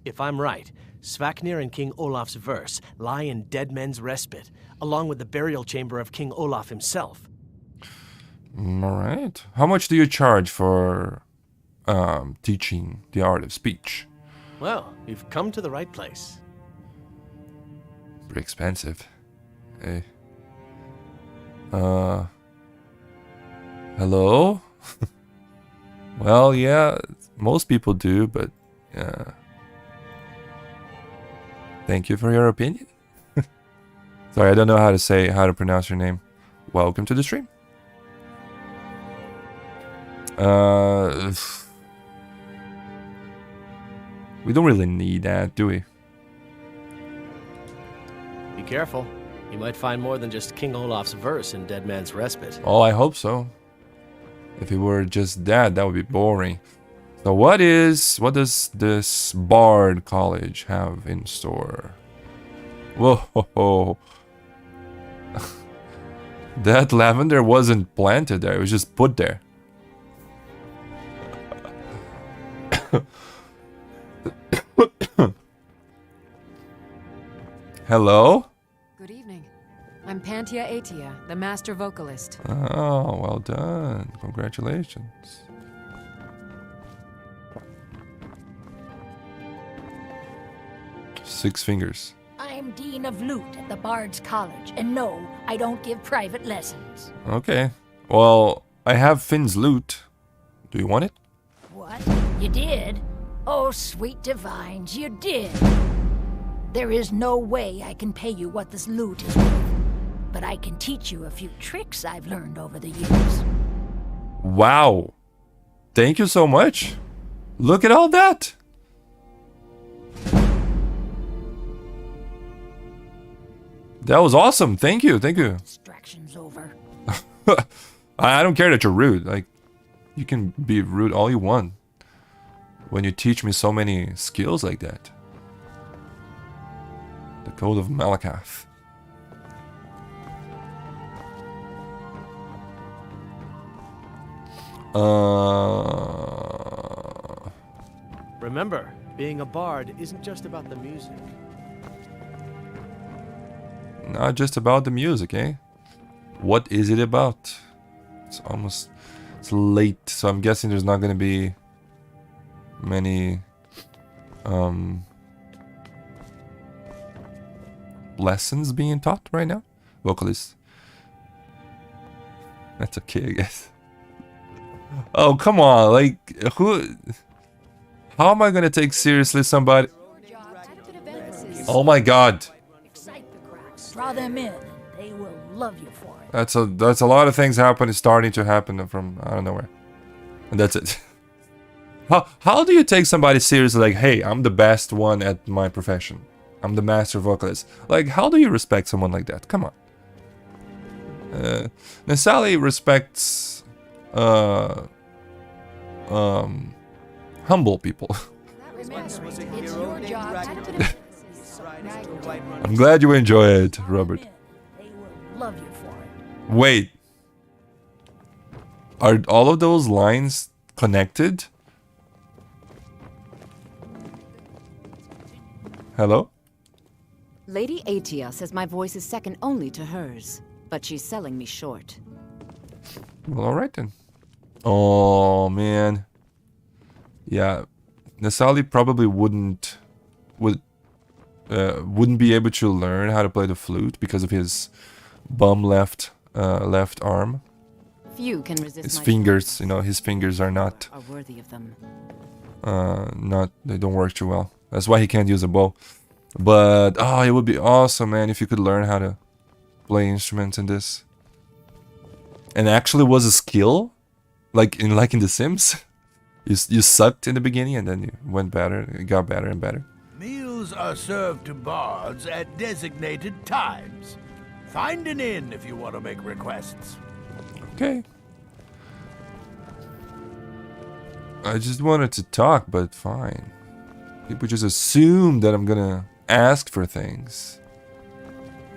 Speaker 2: If I'm right, Svafnir and King Olaf's verse lie in Dead Men's Respite, along with the burial chamber of King Olaf himself.
Speaker 1: Alright. How much do you charge for teaching the art of speech?
Speaker 2: Well, you've come to the right place.
Speaker 1: Pretty expensive. Hey. Hello? Well, yeah, most people do, but thank you for your opinion. Sorry, I don't know how to pronounce your name. Welcome to the stream. We don't really need that, do we?
Speaker 2: Be careful. You might find more than just King Olaf's verse in Dead Man's Respite.
Speaker 1: Oh, I hope so. If it were just that, that would be boring. So what does this Bard College have in store? Whoa. That lavender wasn't planted there, it was just put there. Hello?
Speaker 3: Good evening. I'm Pantia Atia, the master vocalist.
Speaker 1: Oh, well done. Congratulations. Six fingers.
Speaker 15: I'm Dean of Lute at the Bard's College, and no, I don't give private lessons.
Speaker 1: Okay. Well, I have Finn's lute. Do you want it?
Speaker 15: What? You did? Oh, sweet divines, you did. There is no way I can pay you what this lute is worth, but I can teach you a few tricks I've learned over the years.
Speaker 1: Wow. Thank you so much. Look at all that. That was awesome. Thank you.
Speaker 15: Distractions over.
Speaker 1: I don't care that you're rude. Like, you can be rude all you want when you teach me so many skills like that. The Code of Malakath.
Speaker 2: Remember, being a bard isn't just about the music.
Speaker 1: Not just about the music, eh? What is it about? It's late, so I'm guessing there's not gonna be many lessons being taught right now. Vocalist. That's okay, I guess. Oh, come on, like, how am I gonna take seriously somebody? Oh my god.
Speaker 15: Draw them in, and they will love you for it.
Speaker 1: That's a lot of things starting to happen from out of nowhere. And that's it. How do you take somebody seriously, like, hey, I'm the best one at my profession. I'm the master vocalist. Like, how do you respect someone like that? Come on. Nesalli respects humble people. I'm glad you enjoy it, Robert.
Speaker 15: Love you for it.
Speaker 1: Wait. Are all of those lines connected? Hello?
Speaker 16: Lady Atia says my voice is second only to hers, but she's selling me short.
Speaker 1: Well, alright then. Oh, man. Yeah. Nesalli probably wouldn't be able to learn how to play the flute because of his bum left arm.
Speaker 16: Few can resist
Speaker 1: his
Speaker 16: my
Speaker 1: fingers, you know, his fingers are not
Speaker 16: worthy of them.
Speaker 1: They don't work too well. That's why he can't use a bow. But oh, it would be awesome, man, if you could learn how to play instruments in this. And actually was a skill, like in The Sims. You sucked in the beginning and then you went better, it got better and better.
Speaker 17: Meals are served to bards at designated times. Find an inn if you want to make requests.
Speaker 1: Okay. I just wanted to talk, but fine. People just assume that I'm gonna ask for things.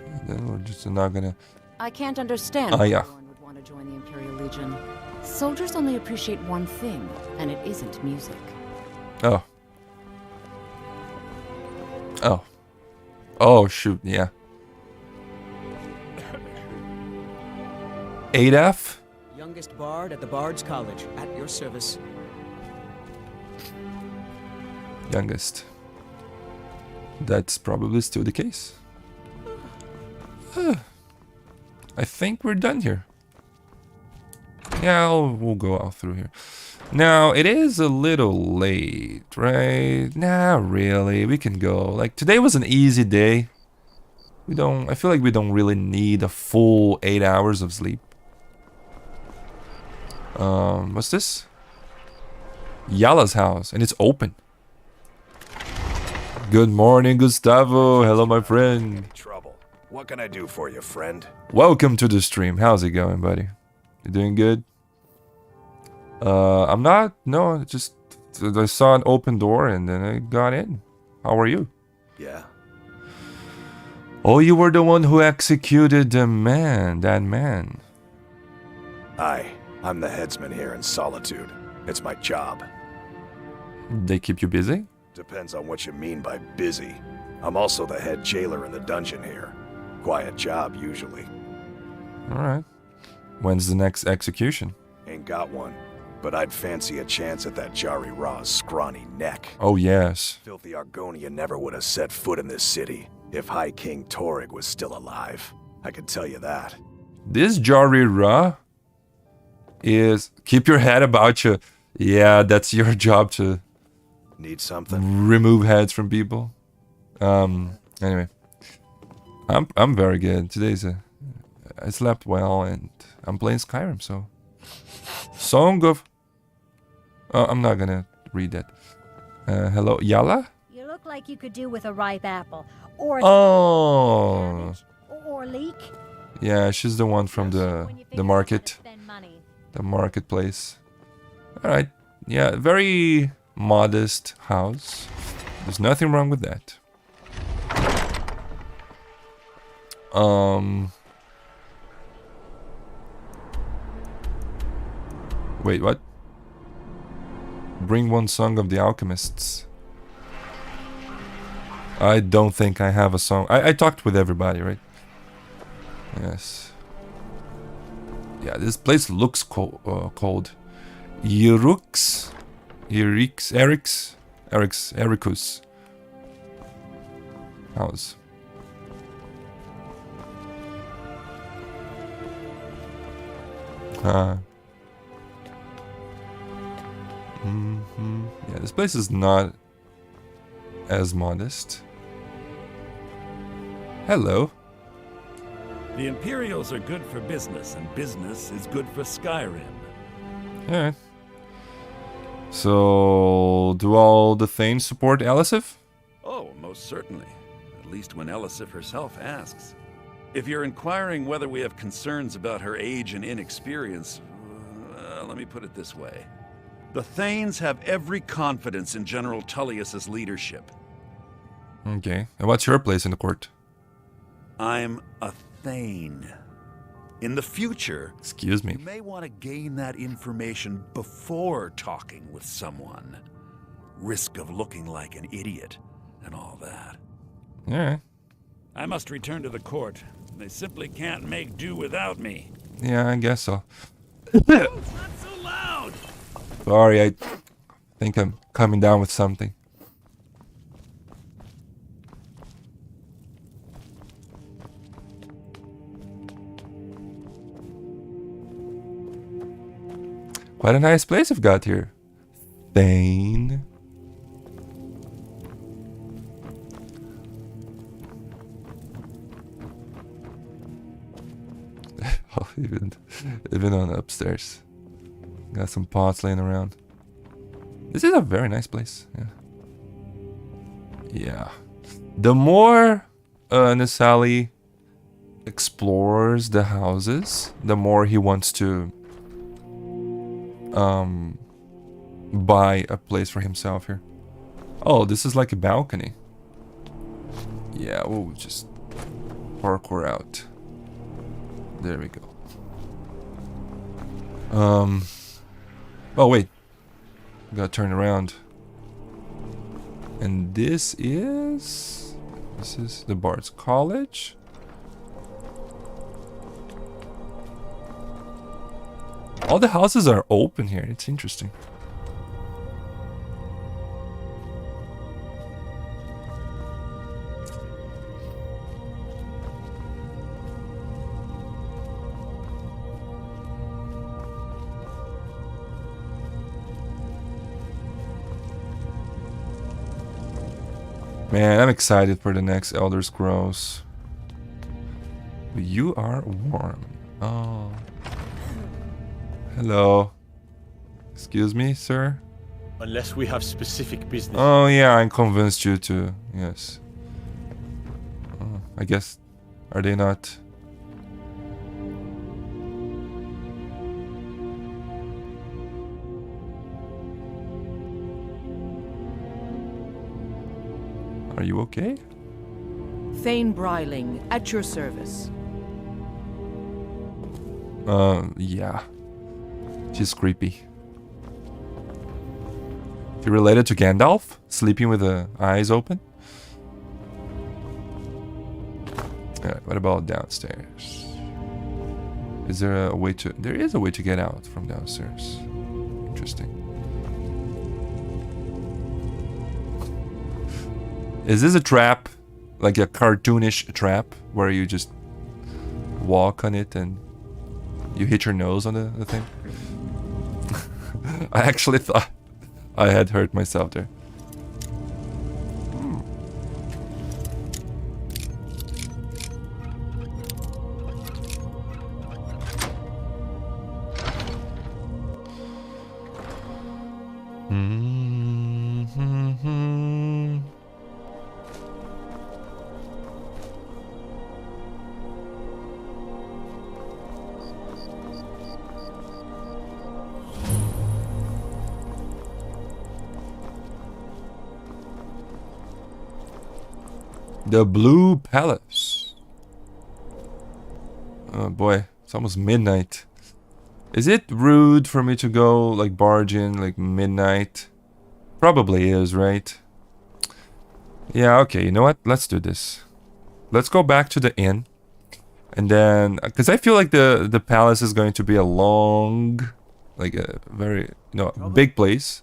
Speaker 1: And then we're just not gonna...
Speaker 16: I can't understand why anyone would want to join the Imperial Legion. Soldiers only appreciate one thing, and it isn't music.
Speaker 1: Oh. Oh. Oh, shoot, yeah. Adaf?
Speaker 18: Youngest bard at the Bard's College, at your service.
Speaker 1: Youngest. That's probably still the case. I think we're done here. Yeah, we'll go out through here. Now, it is a little late, right? Nah, really. We can go. Like, today was an easy day. I feel like we don't really need a full 8 hours of sleep. What's this? Yala's house, and it's open. Good morning, Gustavo. Hello, my friend.
Speaker 10: Trouble. What can I do for you, friend?
Speaker 1: Welcome to the stream. How's it going, buddy? You doing good? I'm not. No, just I saw an open door and then I got in. How are you?
Speaker 10: Yeah.
Speaker 1: Oh, you were the one who executed that man.
Speaker 10: Aye, I'm the headsman here in Solitude. It's my job.
Speaker 1: They keep you busy?
Speaker 10: Depends on what you mean by busy. I'm also the head jailer in the dungeon here. Quiet job, usually.
Speaker 1: Alright. When's the next execution?
Speaker 10: Ain't got one, but I'd fancy a chance at that Jari Ra's scrawny neck.
Speaker 1: Oh, yes.
Speaker 10: Filthy Argonia never would have set foot in this city if High King Torig was still alive. I can tell you that.
Speaker 1: This Jari Ra is... Keep your head about you. Yeah, that's your job to...
Speaker 10: Need something?
Speaker 1: Remove heads from people. Anyway. I'm very good. I slept well and I'm playing Skyrim, so... Song of... I'm not gonna read that. Hello, Yala?
Speaker 15: You look like you could do with a ripe apple. Or or leek.
Speaker 1: Yeah, she's the one from the market. The marketplace. Alright. Yeah, very modest house. There's nothing wrong with that. Wait, what? Bring one song of the alchemists. I don't think I have a song. I talked with everybody, right? Yes. Yeah, this place looks cold. Ericus. House. Yeah, this place is not as modest. Hello.
Speaker 14: The Imperials are good for business, and business is good for Skyrim.
Speaker 1: Alright. So, do all the Thanes support Elisif?
Speaker 14: Oh, most certainly. At least when Elisif herself asks. If you're inquiring whether we have concerns about her age and inexperience, let me put it this way. The Thanes have every confidence in General Tullius's leadership.
Speaker 1: Okay. And what's your place in the court?
Speaker 14: I'm a Thane. In the future,
Speaker 1: excuse me,
Speaker 14: you may want to gain that information before talking with someone. Risk of looking like an idiot and all that.
Speaker 1: Alright.
Speaker 14: I must return to the court. They simply can't make do without me.
Speaker 1: Yeah, I guess so.
Speaker 14: Not so loud!
Speaker 1: Sorry, I think I'm coming down with something. Quite a nice place we've got here. Thane. Oh, even on upstairs. Got some pots laying around. This is a very nice place. Yeah. Yeah. The more Nesalli explores the houses, the more he wants to buy a place for himself here. Oh, this is like a balcony. Yeah, we'll just parkour out. There we go. Oh wait, gotta turn around. And this is the Bard's College. All the houses are open here. It's interesting. Man, I'm excited for the next Elder Scrolls. You are warm. Oh. Hello. Excuse me, sir?
Speaker 8: Unless we have specific business.
Speaker 1: Oh yeah, I convinced you to. Yes. Oh, I guess. Are they not? Are you okay?
Speaker 5: Thane Bryling, at your service.
Speaker 1: Yeah. She's creepy. She related to Gandalf? Sleeping with the eyes open? Alright, what about downstairs? Is there a way to... There is a way to get out from downstairs. Interesting. Is this a trap? Like a cartoonish trap? Where you just walk on it and you hit your nose on the thing? I actually thought I had hurt myself there. The Blue Palace. Oh boy, it's almost midnight. Is it rude for me to go like barge in like midnight? Probably is, right? Yeah, okay, you know what? Let's do this. Let's go back to the inn. And then, because I feel like the palace is going to be a long, like a very, big place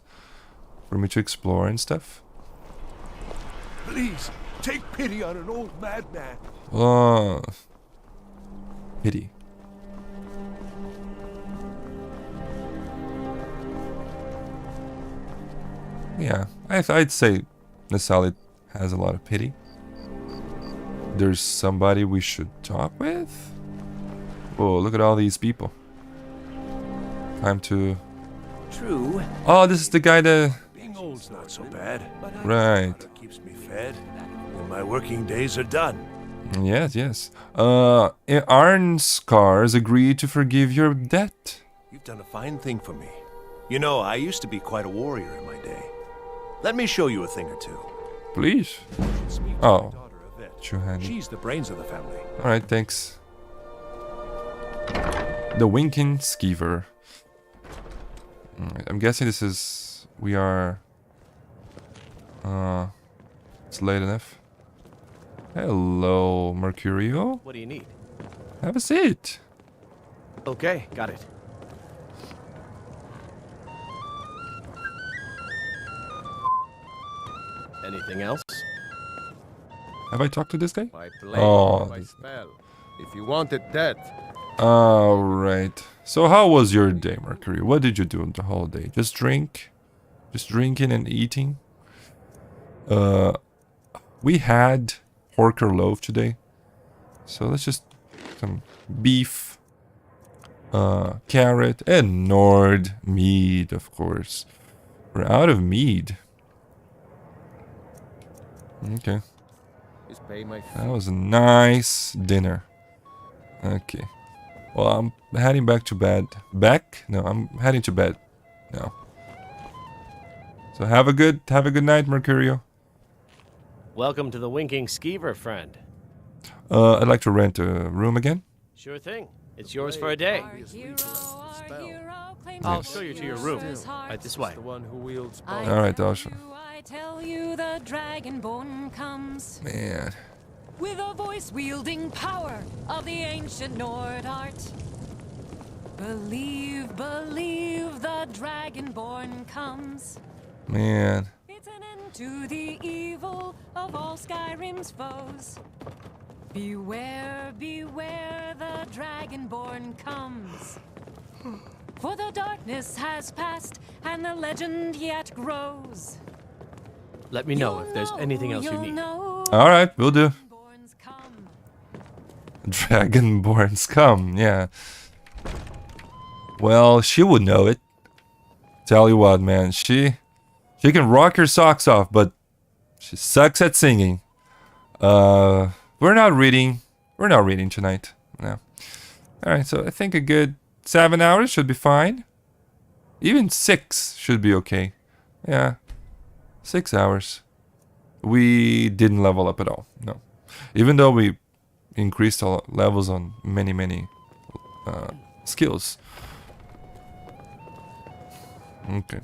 Speaker 1: for me to explore and stuff.
Speaker 17: Please, take pity on an old madman.
Speaker 1: Oh, pity. Yeah, I'd say Nesalli has a lot of pity. There's somebody we should talk with? Oh, look at all these people. Time to...
Speaker 17: True.
Speaker 1: Oh, this is the guy that...
Speaker 17: Being old's not so bad.
Speaker 1: Right.
Speaker 17: It keeps me fed. And my working days are done.
Speaker 1: Yes, yes. Arnskars agreed to forgive your debt.
Speaker 10: You've done a fine thing for me. You know, I used to be quite a warrior in my day. Let me show you a thing or two.
Speaker 1: Please. Oh.
Speaker 10: She's the brains of the family.
Speaker 1: Alright, thanks. The Winking Skeever. I'm guessing this is... We are... It's late enough. Hello, Mercurio.
Speaker 2: What do you need?
Speaker 1: Have a seat.
Speaker 2: Okay, got it. Anything else?
Speaker 1: Have I talked to this guy?
Speaker 19: By blade, by spell. If you want it dead.
Speaker 1: Alright. So how was your day, Mercury? What did you do on the whole day? Just drink? Just drinking and eating? We had porker loaf today. So let's just some beef, carrot, and Nord mead, of course. We're out of mead. Okay. That was a nice dinner. Okay. Well, I'm heading back to bed. Back? No, I'm heading to bed now. So have a good night, Mercurio.
Speaker 2: Welcome to the Winking Skeever, friend.
Speaker 1: I'd like to rent a room again.
Speaker 2: Sure thing. It's yours for a day. I'll show you to your room. Right this way.
Speaker 1: Alright, I'll show.
Speaker 3: I tell you the Dragonborn comes.
Speaker 1: Man.
Speaker 3: With a voice wielding power of the ancient Nord art. Believe, believe the Dragonborn comes.
Speaker 1: Man.
Speaker 3: It's an end to the evil of all Skyrim's foes. Beware, beware, the Dragonborn comes. For the darkness has passed and the legend yet grows.
Speaker 2: Let me know if there's anything else you need.
Speaker 1: Alright, we'll do. Dragonborns come, yeah. Well, she would know it. Tell you what, man, she can rock her socks off, but she sucks at singing. We're not reading tonight. No. Alright, so I think a good 7 hours should be fine. Even 6 should be okay. Yeah. 6 hours. We didn't level up at all. No. Even though we increased our levels on many skills. Okay.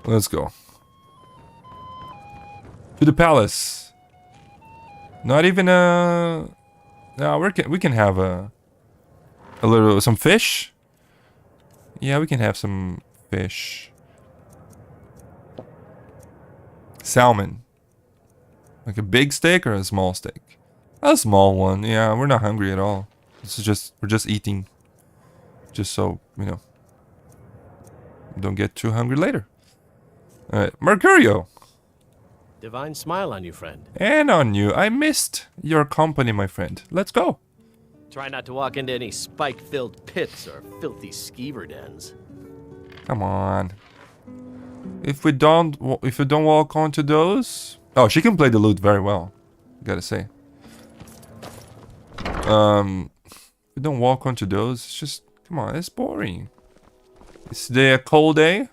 Speaker 1: Let's go. To the palace. Not even a... No, we can have some fish. Yeah, we can have some fish. Salmon. Like a big steak or a small steak? A small one. Yeah, we're not hungry at all. We're just eating. Just so, you know, don't get too hungry later. Alright, Mercurio.
Speaker 2: Divine smile on you, friend.
Speaker 1: And on you. I missed your company, my friend. Let's go.
Speaker 2: Try not to walk into any spike-filled pits or filthy skeever dens.
Speaker 1: Come on. If we don't walk onto those... Oh, she can play the lute very well. Gotta say. If we don't walk onto those, it's just... Come on, it's boring. Is today a cold day?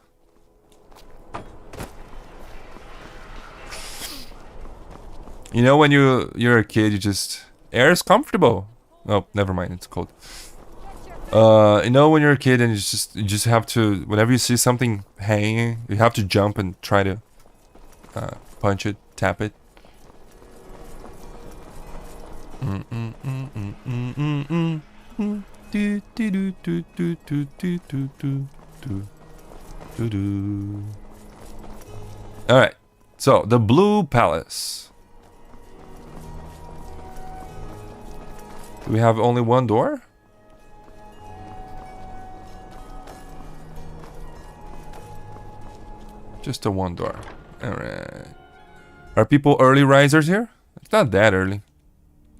Speaker 1: You know when you're a kid, you just... Air is comfortable. Oh, never mind, it's cold. You know when you're a kid and you just have to... Whenever you see something hanging, you have to jump and try to punch it, tap it. Alright, so the Blue Palace. Do we have only one door? Just a one door. Alright. Are people early risers here? It's not that early.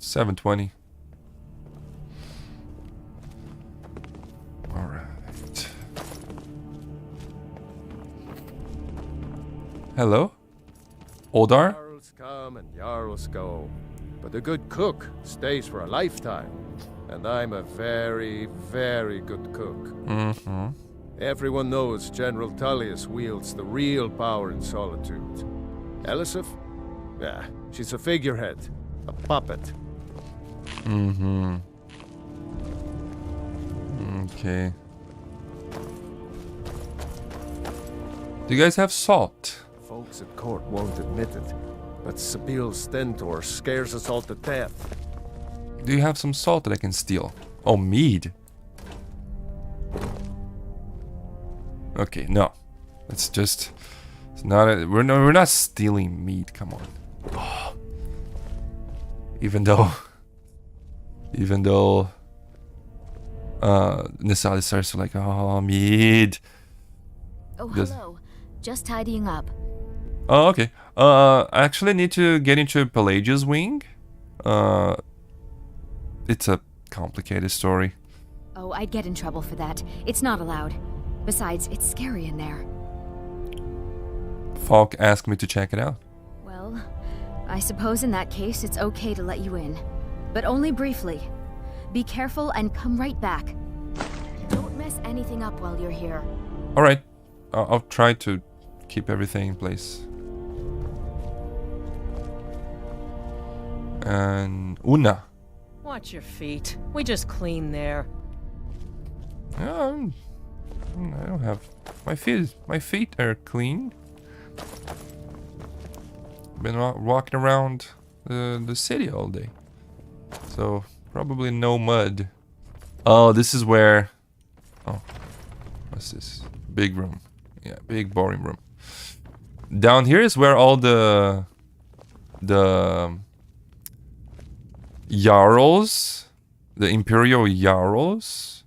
Speaker 1: 7:20. Alright. Hello? Oldar?
Speaker 19: Jarls come and Jarls go. but a good cook stays for a lifetime. And I'm a very, very good cook.
Speaker 1: Mm-hmm.
Speaker 19: Everyone knows General Tullius wields the real power in Solitude. Elisif? Yeah, she's a figurehead. A puppet.
Speaker 1: Mm-hmm. Okay. Do you guys have salt?
Speaker 19: Folks at court won't admit it, but Sabil Stentor scares us all to death.
Speaker 1: Do you have some salt that I can steal? Oh, mead. Okay, no. It's just... It's not a, we're not stealing mead, come on. Oh. Even though Nesalli starts to like, oh, mead.
Speaker 12: Oh, hello. Just tidying up.
Speaker 1: Oh, okay. I actually need to get into Pelagia's wing. It's a complicated story.
Speaker 12: Oh, I'd get in trouble for that. It's not allowed. Besides, it's scary in there.
Speaker 1: Falk asked me to check it out.
Speaker 12: Well, I suppose in that case it's okay to let you in. But only briefly. Be careful and come right back. Don't mess anything up while you're here.
Speaker 1: Alright. I'll try to keep everything in place. And Una.
Speaker 11: Watch your feet. We just clean there.
Speaker 1: I don't have my feet are clean. Been walking around the city all day, so probably no mud. Oh, this is where. Oh, what's this? Big room. Yeah, big boring room. Down here is where all the Jarls, the Imperial Jarls,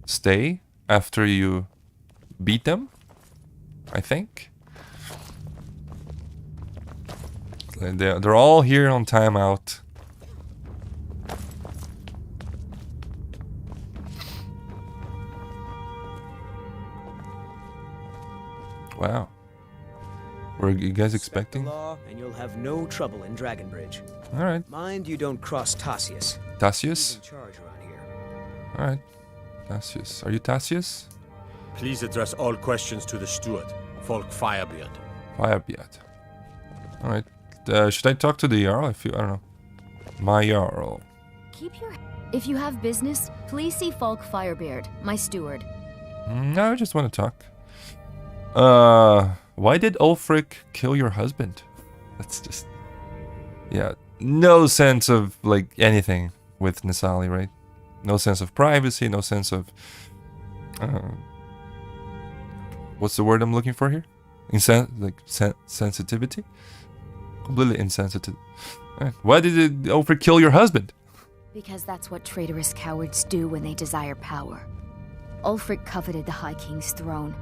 Speaker 1: stay after you beat them, I think. They're all here on timeout. Wow. Were you guys expecting?
Speaker 18: Law, and you'll have no trouble in Dragonbridge.
Speaker 1: All right.
Speaker 18: Mind you don't cross Tassius.
Speaker 1: Tassius?
Speaker 18: He's in charge around here.
Speaker 1: All right. Tassius. Are you Tassius?
Speaker 8: Please address all questions to the steward, Folk Firebeard.
Speaker 1: Firebeard. All right. Should I talk to the Jarl? I don't know. My Jarl.
Speaker 12: If you have business, please see Falk Firebeard, my steward.
Speaker 1: No, I just want to talk. Why did Ulfric kill your husband? That's just... Yeah, no sense of, like, anything with Nesalli, right? No sense of privacy, no sense of... what's the word I'm looking for here? Sensitivity? Completely insensitive. Right. Why did Ulfric kill your husband?
Speaker 12: Because that's what traitorous cowards do when they desire power. Ulfric coveted the High King's throne.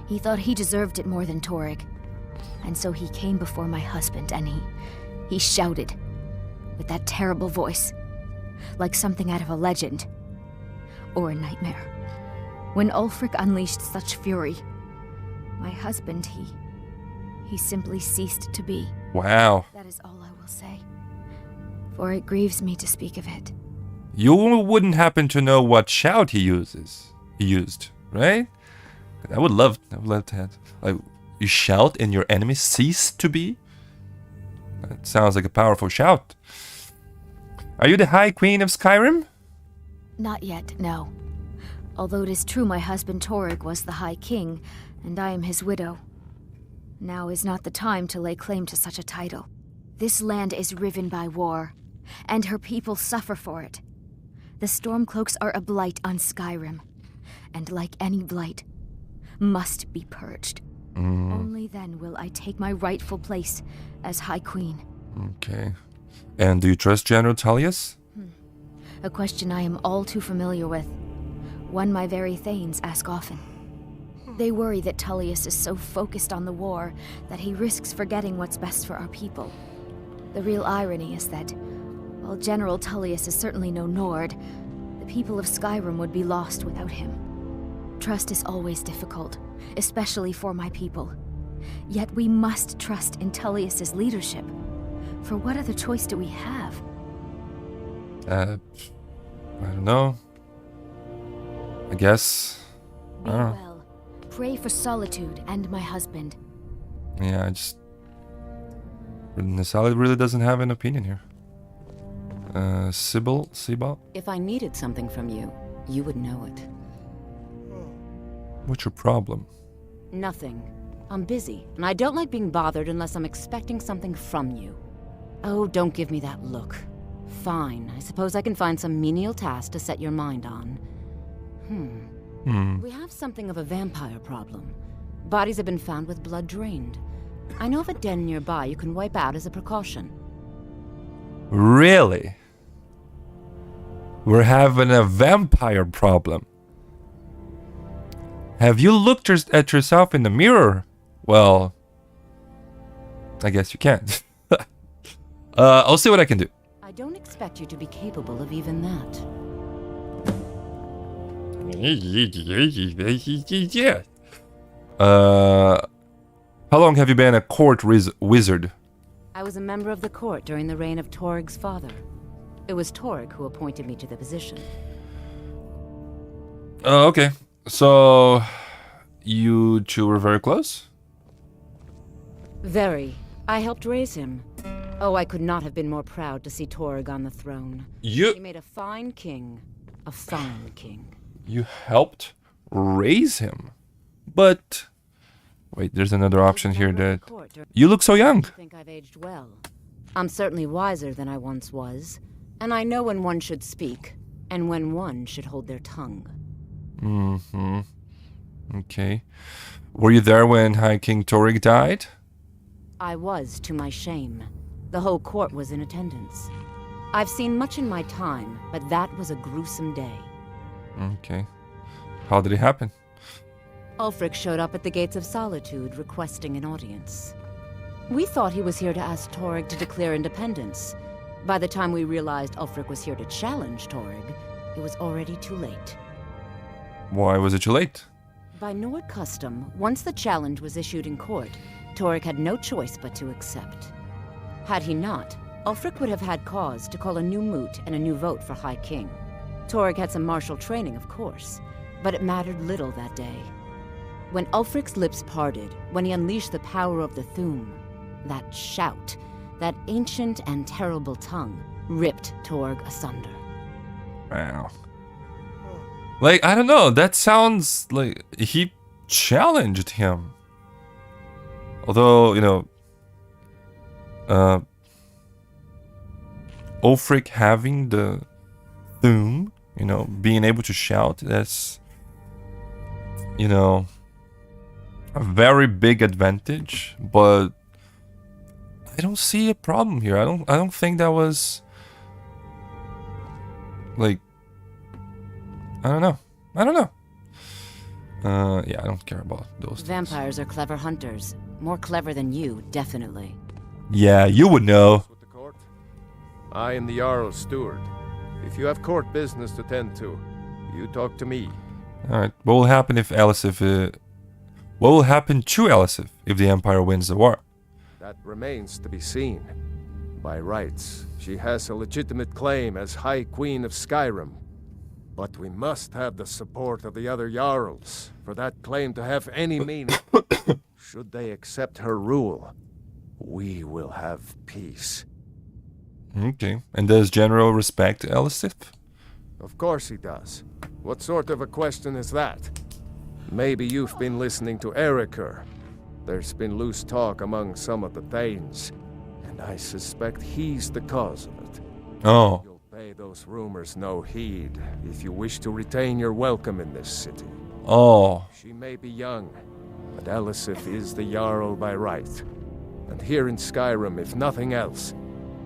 Speaker 12: He thought he deserved it more than Torrig. And so he came before my husband and he shouted with that terrible voice, like something out of a legend or a nightmare. When Ulfric unleashed such fury, my husband, he simply ceased to be.
Speaker 1: Wow.
Speaker 12: That is all I will say, for it grieves me to speak of it.
Speaker 1: You wouldn't happen to know what shout he used, right? I would love to have, like, you shout and your enemy cease to be? That sounds like a powerful shout. Are you the High Queen of Skyrim?
Speaker 12: Not yet, no. Although it is true my husband Torrig was the High King, and I am his widow. Now is not the time to lay claim to such a title. This land is riven by war, and her people suffer for it. The Stormcloaks are a blight on Skyrim, and like any blight, must be purged. Only then will I take my rightful place as High Queen.
Speaker 1: Okay. And do you trust General Tullius?
Speaker 12: A question I am all too familiar with. One my very Thanes ask often. They worry that Tullius is so focused on the war that he risks forgetting what's best for our people. The real irony is that, while General Tullius is certainly no Nord, the people of Skyrim would be lost without him. Trust is always difficult, especially for my people. Yet we must trust in Tullius's leadership. For what other choice do we have?
Speaker 1: I don't know. I guess.
Speaker 12: Be well. Pray for Solitude and my husband.
Speaker 1: Yeah, I just... Nesalli really doesn't have an opinion here. Sybil?
Speaker 16: If I needed something from you, you would know it.
Speaker 1: What's your problem?
Speaker 16: Nothing. I'm busy, and I don't like being bothered unless I'm expecting something from you. Oh, don't give me that look. Fine, I suppose I can find some menial task to set your mind on. We have something of a vampire problem. Bodies have been found with blood drained. I know of a den nearby you can wipe out as a precaution.
Speaker 1: Really? We're having a vampire problem. Have you looked at yourself in the mirror? Well, I guess you can't. I'll see what I can do.
Speaker 16: I don't expect you to be capable of even that.
Speaker 1: Yeah. How long have you been a court wizard?
Speaker 16: I was a member of the court during the reign of Torig's father. It was Torig who appointed me to the position.
Speaker 1: Okay. So, you two were very close?
Speaker 16: Very. I helped raise him. Oh, I could not have been more proud to see Torig on the throne. He made a fine king. A fine king.
Speaker 1: You helped raise him? But... Wait, there's another option here that... You look so young.
Speaker 16: I think I've aged well. I'm certainly wiser than I once was. And I know when one should speak, and when one should hold their tongue.
Speaker 1: Mm-hmm. Okay. Were you there when High King Torig died?
Speaker 16: I was, to my shame. The whole court was in attendance. I've seen much in my time, but that was a gruesome day.
Speaker 1: Okay. How did it happen?
Speaker 16: Ulfric showed up at the Gates of Solitude requesting an audience. We thought he was here to ask Torig to declare independence. By the time we realized Ulfric was here to challenge Torig, it was already too late.
Speaker 1: Why was it too late?
Speaker 16: By Nord custom, once the challenge was issued in court, Torig had no choice but to accept. Had he not, Ulfric would have had cause to call a new moot and a new vote for High King. Torig had some martial training, of course, but it mattered little that day. When Ulfric's lips parted, when he unleashed the power of the Thu'um, that shout, that ancient and terrible tongue, ripped Torig asunder.
Speaker 1: Wow. Like, I don't know, that sounds like he challenged him. Although, you know, Ulfric having the Thu'um, you know, being able to shout, that's, you know, a very big advantage, but I don't see a problem here. I don't think that was like, I don't know. Yeah, I don't care about those
Speaker 16: Vampires
Speaker 1: things.
Speaker 16: are clever hunters. More clever than you, definitely.
Speaker 1: Yeah, you would know.
Speaker 19: I am the Jarl's steward. If you have court business to tend to, you talk to me.
Speaker 1: Alright, what will happen if what will happen to Elisif if the Empire wins the war?
Speaker 19: That remains to be seen. By rights, she has a legitimate claim as High Queen of Skyrim. But we must have the support of the other Jarls for that claim to have any meaning. Should they accept her rule, we will have peace.
Speaker 1: Okay, and does General respect Elisif?
Speaker 19: Of course he does. What sort of a question is that? Maybe you've been listening to Erikr. There's been loose talk among some of the Thanes, and I suspect he's the cause of it.
Speaker 1: Oh.
Speaker 19: You'll pay those rumors no heed if you wish to retain your welcome in this city.
Speaker 1: Oh.
Speaker 19: She may be young, but Elisif is the Jarl by right. And here in Skyrim, if nothing else,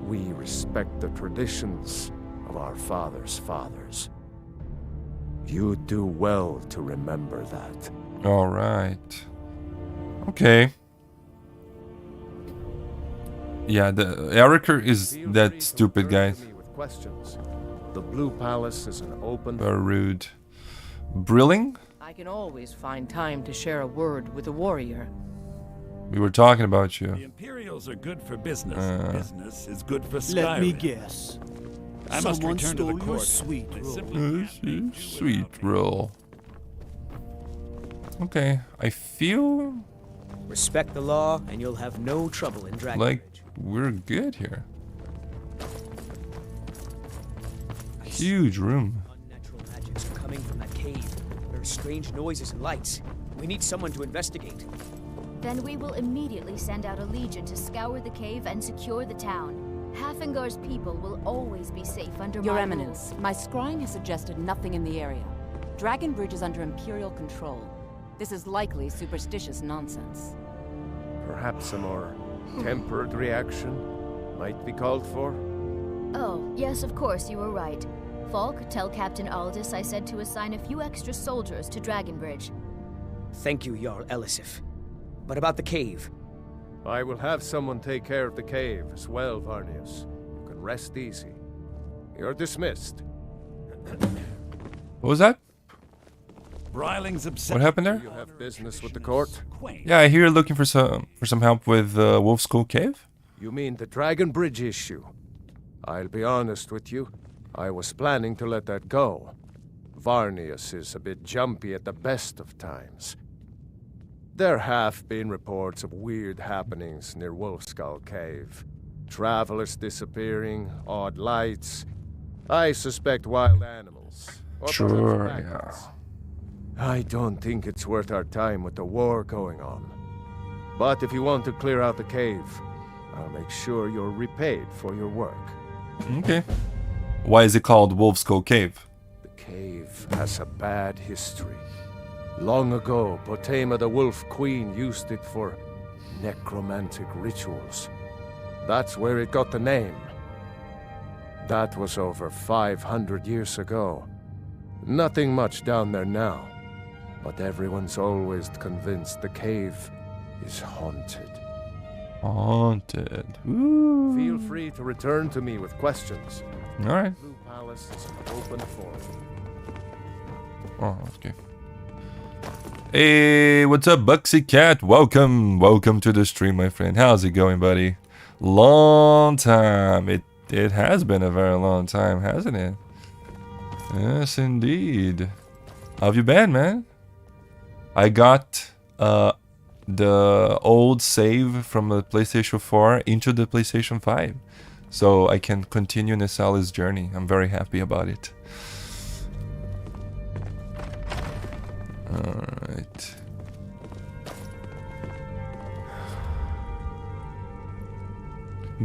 Speaker 19: we respect the traditions of our fathers' fathers. You do well to remember that.
Speaker 1: All right. Okay. Yeah, the Erikr is that stupid guy.
Speaker 19: The Blue Palace is an open...
Speaker 1: Very rude. Brilling?
Speaker 5: I can always find time to share a word with a warrior.
Speaker 1: We were talking about
Speaker 14: The
Speaker 1: you.
Speaker 14: Imperials are good for business. Business is good for Skyrim.
Speaker 6: Let me guess.
Speaker 14: I must
Speaker 6: Someone
Speaker 14: return to the
Speaker 6: stole your
Speaker 14: court.
Speaker 6: sweet
Speaker 14: I
Speaker 6: roll.
Speaker 14: simply can't make do
Speaker 1: Sweet roll. Okay, I feel
Speaker 18: Respect the law, and you'll have no trouble in Dragon
Speaker 1: like
Speaker 18: Bridge.
Speaker 1: we're good here. Huge room.
Speaker 18: Unnatural magics are coming from that cave. There are strange noises and lights. We need someone to investigate.
Speaker 12: Then we will immediately send out a legion to scour the cave and secure the town. Hafingar's people will always be safe under
Speaker 16: Your
Speaker 12: my
Speaker 16: Eminence,
Speaker 12: rule.
Speaker 16: my scrying has suggested nothing in the area. Dragon Bridge is under Imperial control. This is likely superstitious nonsense.
Speaker 19: Perhaps a more tempered reaction might be called for?
Speaker 12: Oh, yes, of course, you were right. Falk, tell Captain Aldous I said to assign a few extra soldiers to Dragonbridge.
Speaker 18: Thank you, Jarl Elisif. But about the cave?
Speaker 19: I will have someone take care of the cave as well, Varnius. You can rest easy. You're dismissed.
Speaker 1: What was that?
Speaker 14: Briling's upset.
Speaker 1: What happened there?
Speaker 19: You have business with the court?
Speaker 1: Yeah, I hear you're looking for some help with Wolf's Skull Cave.
Speaker 19: You mean the Dragon Bridge issue? I'll be honest with you. I was planning to let that go. Varnius is a bit jumpy at the best of times. There have been reports of weird happenings near Wolfskull Cave. Travelers disappearing, odd lights. I suspect wild animals. Or perhaps
Speaker 1: Sure,
Speaker 19: dragons. I don't think it's worth our time with the war going on. But if you want to clear out the cave, I'll make sure you're repaid for your work.
Speaker 1: Okay. Why is it called Wolf's Skull Cave?
Speaker 19: The cave has a bad history. Long ago, Potema the Wolf Queen used it for necromantic rituals. That's where it got the name. That was over 500 years ago. Nothing much down there now, but everyone's always convinced the cave is haunted.
Speaker 1: Haunted. Ooh.
Speaker 19: Feel free to return to me with questions.
Speaker 1: All right.
Speaker 19: Blue Palace is an open forum.
Speaker 1: Oh, okay. Hey, what's up, Buxy Cat? Welcome to the stream, my friend. How's it going, buddy? Long time. It has been a very long time, hasn't it? Yes, indeed. How have you been, man? I got the old save from the PlayStation 4 into the PlayStation 5, so I can continue Nesalli's journey. I'm very happy about it. Alright.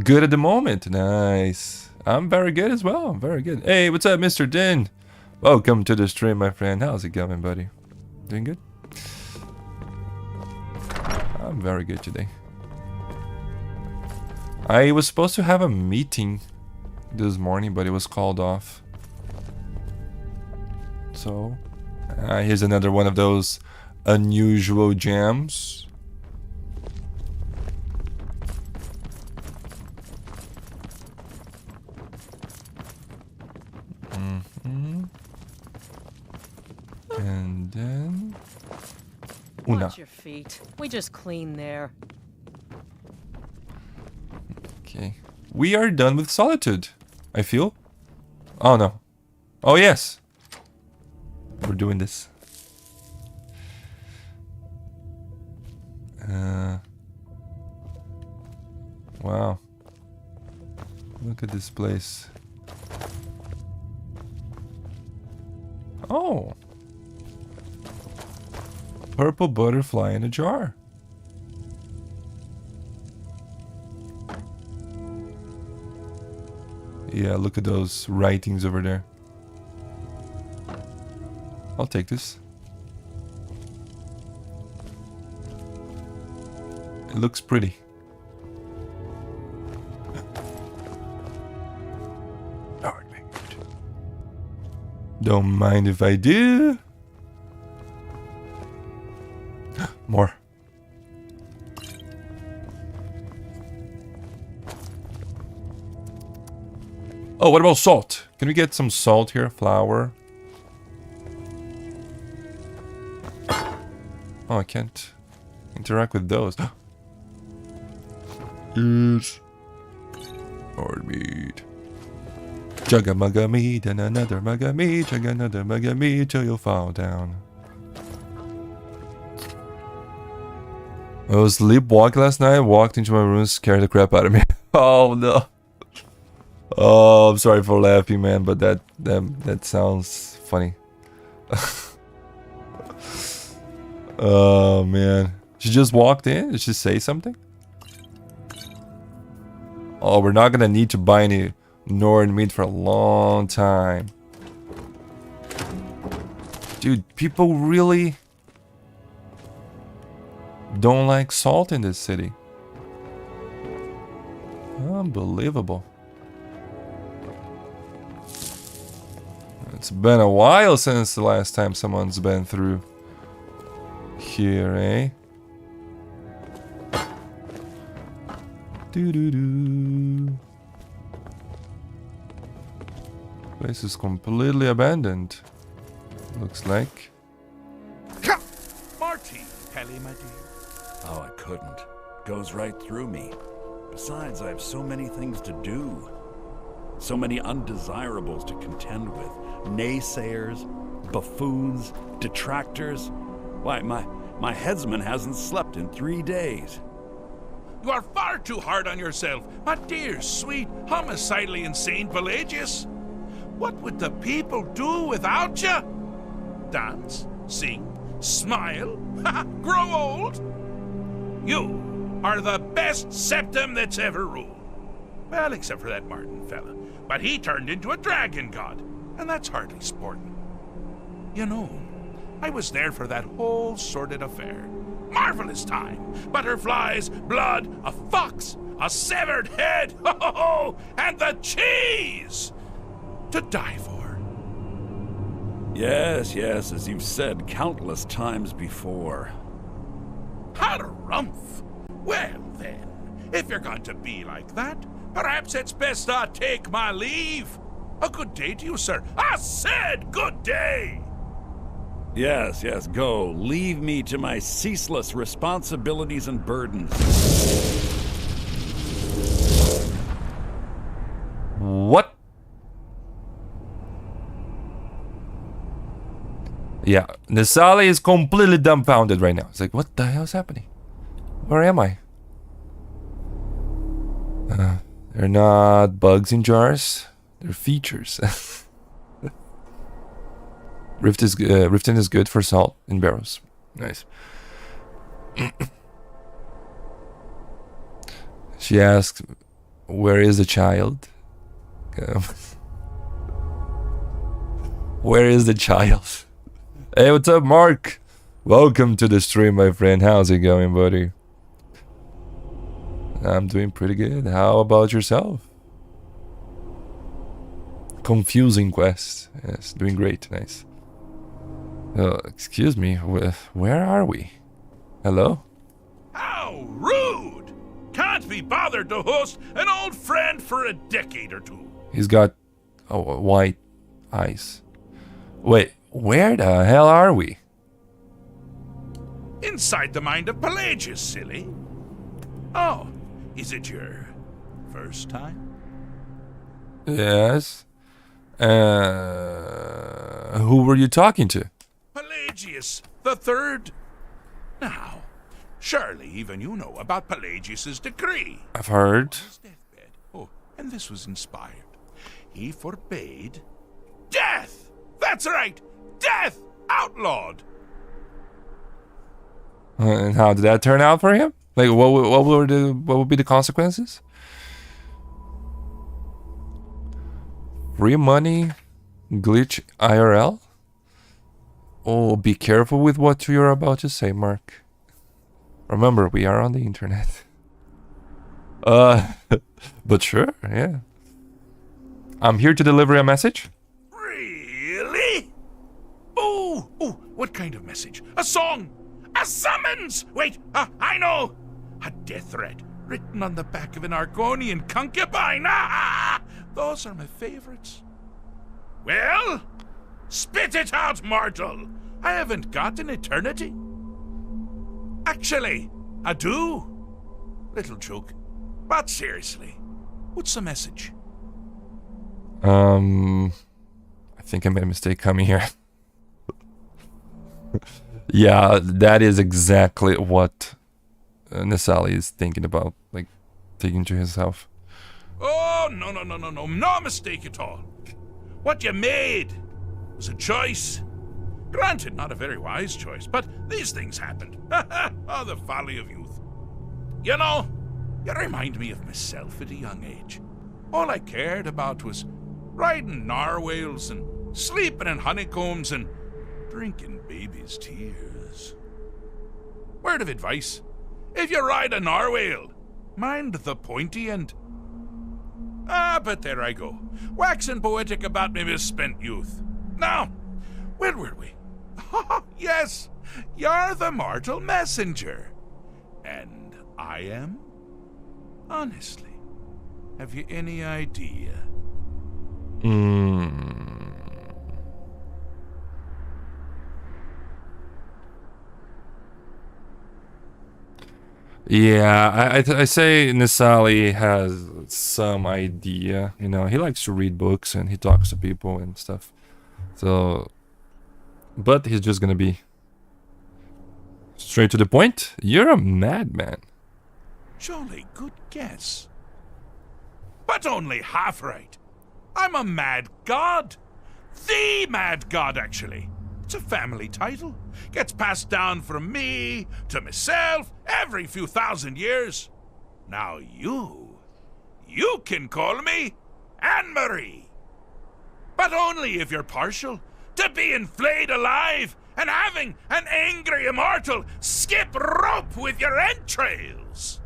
Speaker 1: Good at the moment. Nice. I'm very good as well. I'm very good. Hey, what's up, Mr. Din? Welcome to the stream, my friend. How's it going, buddy? Doing good? I'm very good today. I was supposed to have a meeting this morning, but it was called off. So, here's another one of those unusual jams. And then... Una.
Speaker 5: Watch your feet. We just clean there.
Speaker 1: Okay. We are done with Solitude, I feel. Oh, no. Oh, yes. We're doing this. Wow. Look at this place. Oh. Purple butterfly in a jar. Yeah, look at those writings over there. I'll take this. It looks pretty. Don't mind if I do. More. Oh, what about salt? Can we get some salt here? Flour. Oh, I can't interact with those. Yes. Or meat. Chug a mug of meat and another mug of meat. Chug another mug of meat till you'll fall down. I was sleepwalking last night, walked into my room, scared the crap out of me. Oh no. Oh, I'm sorry for laughing, man, but that sounds funny. Oh man. She just walked in? Did she say something? Oh, we're not gonna need to buy any Northern meat for a long time. Dude, people really don't like salt in this city. Unbelievable. It's been a while since the last time someone's been through here, eh? Doo-doo-doo. Place is completely abandoned. Looks like.
Speaker 14: Marty, Kelly, my dear. Oh, I couldn't. Goes right through me. Besides, I have so many things to do. So many undesirables to contend with. Naysayers, buffoons, detractors. Why, my headsman hasn't slept in 3 days.
Speaker 20: You are far too hard on yourself, my dear, sweet, homicidally insane Pelagius. What would the people do without you? Dance, sing, smile, grow old? You are the best septum that's ever ruled. Well, except for that Martin fella. But he turned into a dragon god, and that's hardly sporting. You know, I was there for that whole sordid affair. Marvelous time. Butterflies, blood, a fox, a severed head, and the cheese to die for.
Speaker 14: Yes, yes, as you've said countless times before.
Speaker 20: Harumph! Well then, if you're going to be like that, perhaps it's best I take my leave. A good day to you, sir. I said good day!
Speaker 14: Yes, yes, go. Leave me to my ceaseless responsibilities and burdens.
Speaker 1: What? Yeah, Nesalli is completely dumbfounded right now. It's like, what the hell is happening? Where am I? They're not bugs in jars. They're features. Riften is good for salt in barrels. Nice. She asked, where is the child? Where is the child? Hey, what's up, Mark? Welcome to the stream, my friend. How's it going, buddy? I'm doing pretty good. How about yourself? Confusing quest. Yes, doing great. Nice. Excuse me. Where are we? Hello?
Speaker 20: How rude! Can't be bothered to host an old friend for a decade or two.
Speaker 1: He's got white eyes. Wait, where the hell are we?
Speaker 20: Inside the mind of Pelagius, silly. Oh, is it your first time?
Speaker 1: Yes. Who were you talking to?
Speaker 20: Pelagius the Third. Now, surely even you know about Pelagius's decree.
Speaker 1: I've heard.
Speaker 20: Oh, and this was inspired. He forbade death. That's right, death outlawed.
Speaker 1: And how did that turn out for him? Like, what would be the consequences? Free money, glitch IRL. Oh, be careful with what you're about to say, Mark. Remember, we are on the internet. But sure, yeah. I'm here to deliver a message.
Speaker 20: Really? Oh, what kind of message? A song? A summons! Wait, I know! A death threat written on the back of an Argonian concubine. Those are my favorites. Well, spit it out, mortal. I haven't got an eternity. Actually, I do. Little joke. But seriously, what's the message?
Speaker 1: I think I made a mistake coming here. Yeah, that is exactly what Nesalli is thinking about, like taking to himself.
Speaker 20: Oh, no mistake at all. What you made was a choice. Granted, not a very wise choice, but these things happened. Oh, the folly of youth. You know, you remind me of myself at a young age. All I cared about was riding narwhals and sleeping in honeycombs and drinking babies' tears. Word of advice, if you ride a narwhal, mind the pointy end. But there I go, waxing poetic about my misspent youth. Now, where were we? Yes, you're the mortal messenger. And I am? Honestly, have you any idea?
Speaker 1: Yeah, I say Nesalli has some idea. You know, he likes to read books and he talks to people and stuff. So, but he's just gonna be straight to the point. You're a madman.
Speaker 20: Jolly good guess. But only half right. I'm a mad god. The mad god, actually. It's a family title. Gets passed down from me to myself every few thousand years. Now you can call me Anne-Marie. But only if you're partial to being flayed alive and having an angry immortal skip rope with your entrails.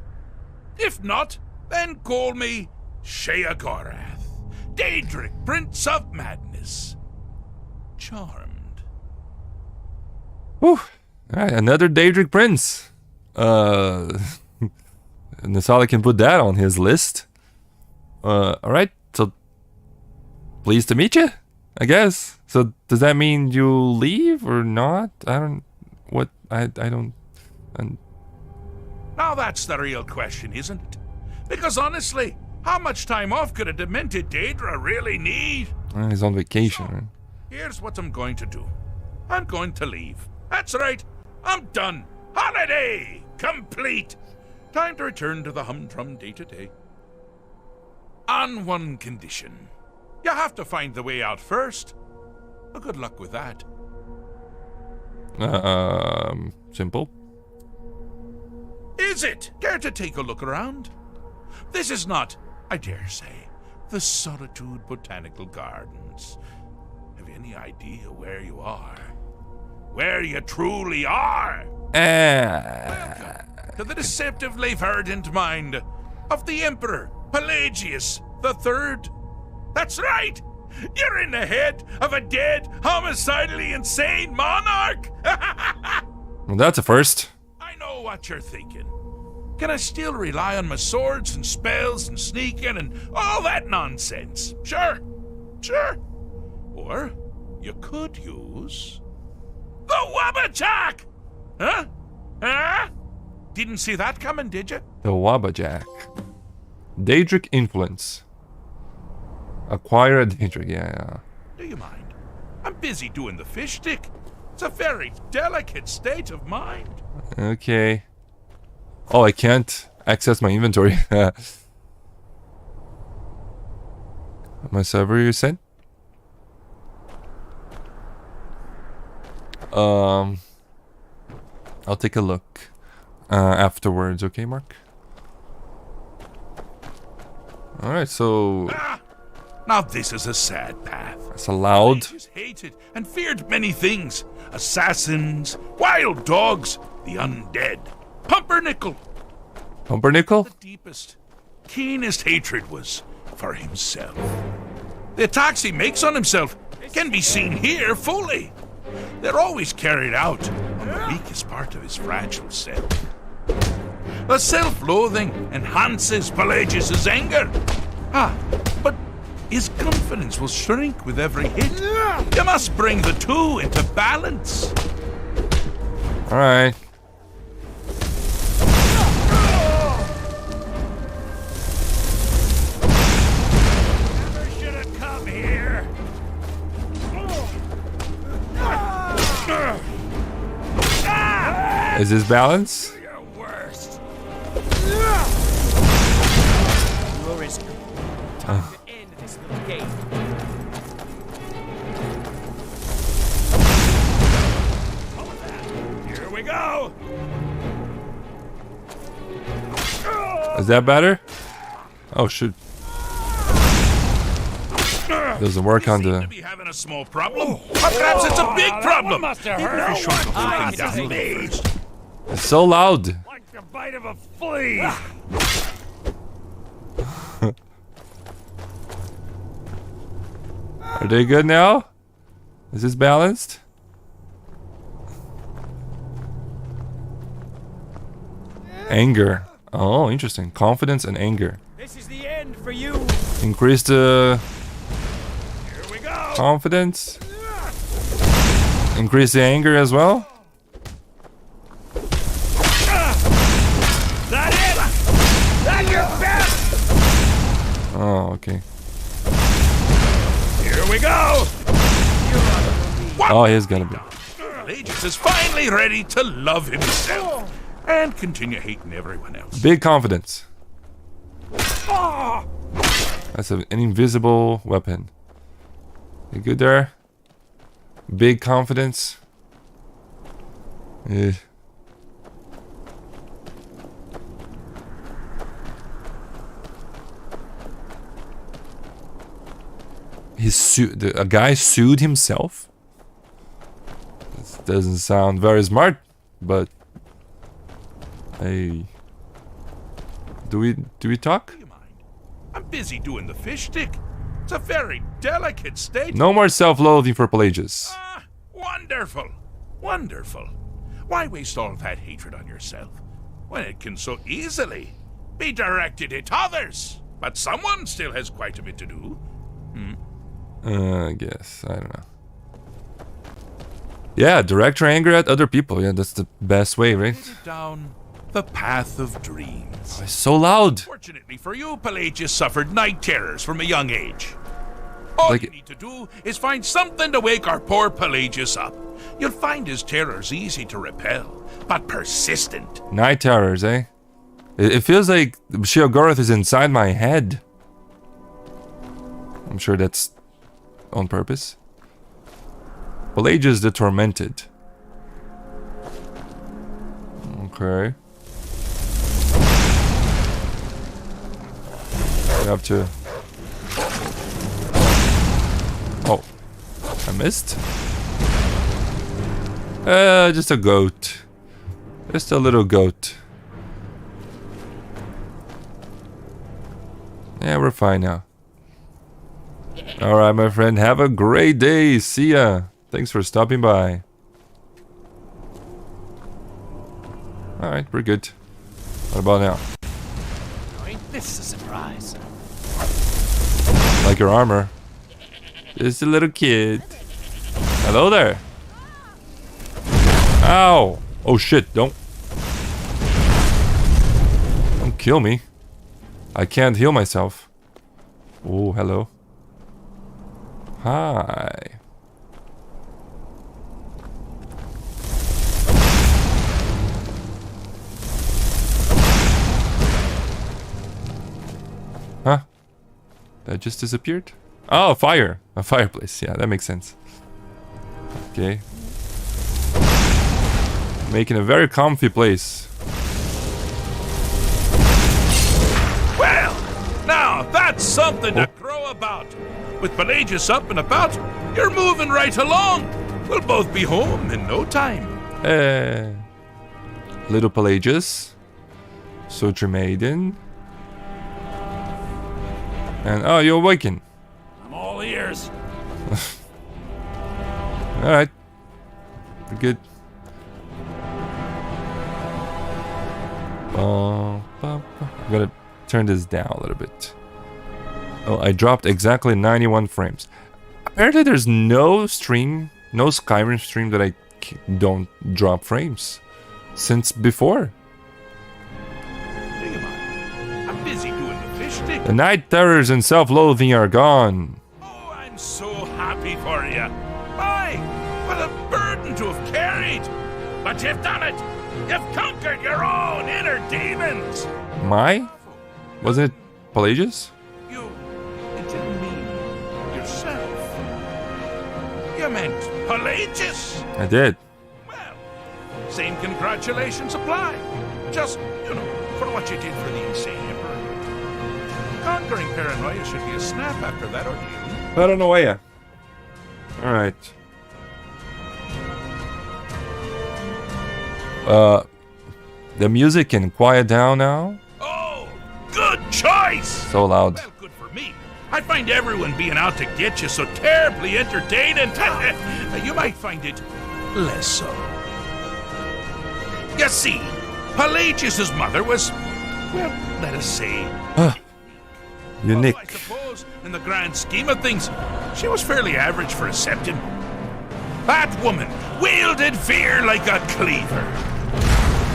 Speaker 20: If not, then call me Sheogorath, Daedric, Prince of Madness. Charmed.
Speaker 1: Whew. Alright, another Daedric Prince. Nesalli can put that on his list. Alright, so pleased to meet you, I guess. So does that mean you leave or not? I don't
Speaker 20: Now that's the real question, isn't it? Because honestly, how much time off could a demented Daedra really need?
Speaker 1: He's on vacation.
Speaker 20: So,
Speaker 1: right?
Speaker 20: here's what I'm going to do. I'm going to leave. That's right. I'm done. Holiday complete. Time to return to the humdrum day-to-day. On one condition. You have to find the way out first. Well, good luck with that.
Speaker 1: Simple.
Speaker 20: Is it? Care to take a look around? This is not, I dare say, the Solitude Botanical Gardens. Have you any idea where you are? Where you truly are? Welcome to the deceptively verdant mind of the Emperor Pelagius III. That's right! You're in the head of a dead, homicidally insane monarch!
Speaker 1: Well, that's a first.
Speaker 20: I know what you're thinking. Can I still rely on my swords and spells and sneaking and all that nonsense? Sure. Or you could use the Wabbajack! Huh? Didn't see that coming, did you?
Speaker 1: The Wabbajack. Daedric influence. Acquire a Daedric, yeah.
Speaker 20: Do you mind? I'm busy doing the fish stick. It's a very delicate state of mind.
Speaker 1: Okay. Oh, I can't access my inventory. My server, you said? I'll take a look afterwards, okay, Mark? Alright, so...
Speaker 20: Now this is a sad path.
Speaker 1: That's allowed.
Speaker 20: Pelagius hated and feared many things. Assassins, wild dogs, the undead. Pumpernickel.
Speaker 1: Pumpernickel?
Speaker 20: The deepest, keenest hatred was for himself. The attacks he makes on himself can be seen here fully. They're always carried out on the weakest part of his fragile self. The self-loathing enhances Pelagius' anger. But his confidence will shrink with every hit. You must bring the two into balance.
Speaker 1: Alright. Is this balance?
Speaker 18: Your risk. Time to end this little game.
Speaker 20: Here we go.
Speaker 1: Is that better? Oh shoot. Doesn't work on the.
Speaker 20: Be having a small problem. Or perhaps it's a big problem. Must have hurt.
Speaker 1: It's so loud.
Speaker 14: Like the bite of a flea.
Speaker 1: Are they good now? Is this balanced? Anger. Oh, interesting. Confidence and anger.
Speaker 18: This is the end for you.
Speaker 1: Increase the confidence. Increase the anger as well.
Speaker 14: That it? That's your best.
Speaker 1: Oh, okay.
Speaker 20: Here we go.
Speaker 1: Oh, he's gonna be.
Speaker 20: Pelagius is finally ready to love himself and continue hating everyone else.
Speaker 1: Big confidence. That's an invisible weapon. You good there? Big confidence. Eh. A guy sued himself? This doesn't sound very smart, but hey, do we talk?
Speaker 20: I'm busy doing the fish stick. It's a very delicate state.
Speaker 1: No more self-loathing for Pelagius.
Speaker 20: Wonderful. Wonderful. Why waste all that hatred on yourself when it can so easily be directed at others? But someone still has quite a bit to do.
Speaker 1: I guess. I don't know. Yeah, direct your anger at other people. Yeah, that's the best way, right?
Speaker 20: Down the path of dreams.
Speaker 1: Oh, it's so loud.
Speaker 20: Fortunately for you, Pelagius suffered night terrors from a young age. All you need to do is find something to wake our poor Pelagius up. You'll find his terrors easy to repel, but persistent.
Speaker 1: Night terrors, eh? It feels like Sheogorath is inside my head. I'm sure that's on purpose. Pelagius the Tormented. Okay. You have to... Oh. I missed? Just a goat. Just a little goat. Yeah, we're fine now. Alright, my friend. Have a great day. See ya. Thanks for stopping by. Alright, we're good. What about now?
Speaker 2: Oh, ain't this a surprise?
Speaker 1: Like your armor. Just a little kid. Hello there. Ow. Oh shit, don't kill me. I can't heal myself. Oh, hello. Hi. Huh? That just disappeared? Oh, fire. A fireplace. Yeah, that makes sense. Okay. Making a very comfy place.
Speaker 20: Well, now that's something to crow about. With Pelagius up and about, you're moving right along. We'll both be home in no time.
Speaker 1: Little Pelagius. Soldier Maiden. And oh, you're awakened.
Speaker 14: I'm all ears.
Speaker 1: Alright. We're good. I'm gonna turn this down a little bit. Oh, I dropped exactly 91 frames. Apparently there's no stream, no Skyrim stream that I don't drop frames. Since before.
Speaker 20: I'm busy doing the fish stick.
Speaker 1: The night terrors and self-loathing are gone.
Speaker 20: Oh, I'm so happy for you. Aye, what a burden to have carried. But you've done it. You've conquered your own inner demons!
Speaker 1: My? Wasn't it Pelagius?
Speaker 20: You didn't mean yourself. You meant Pelagius?
Speaker 1: I did.
Speaker 20: Same congratulations apply. Just, for what you did for the insane emperor. Conquering paranoia should be a snap after that ordeal.
Speaker 1: Paranoia. Alright. The music can quiet down now.
Speaker 20: Oh, good choice!
Speaker 1: So loud.
Speaker 20: Well, good for me. I find everyone being out to get you so terribly entertaining. You might find it less so. You see, Pelagius' mother was, well, let us say,
Speaker 1: unique.
Speaker 20: I suppose, in the grand scheme of things, she was fairly average for a septim. That woman wielded fear like a cleaver.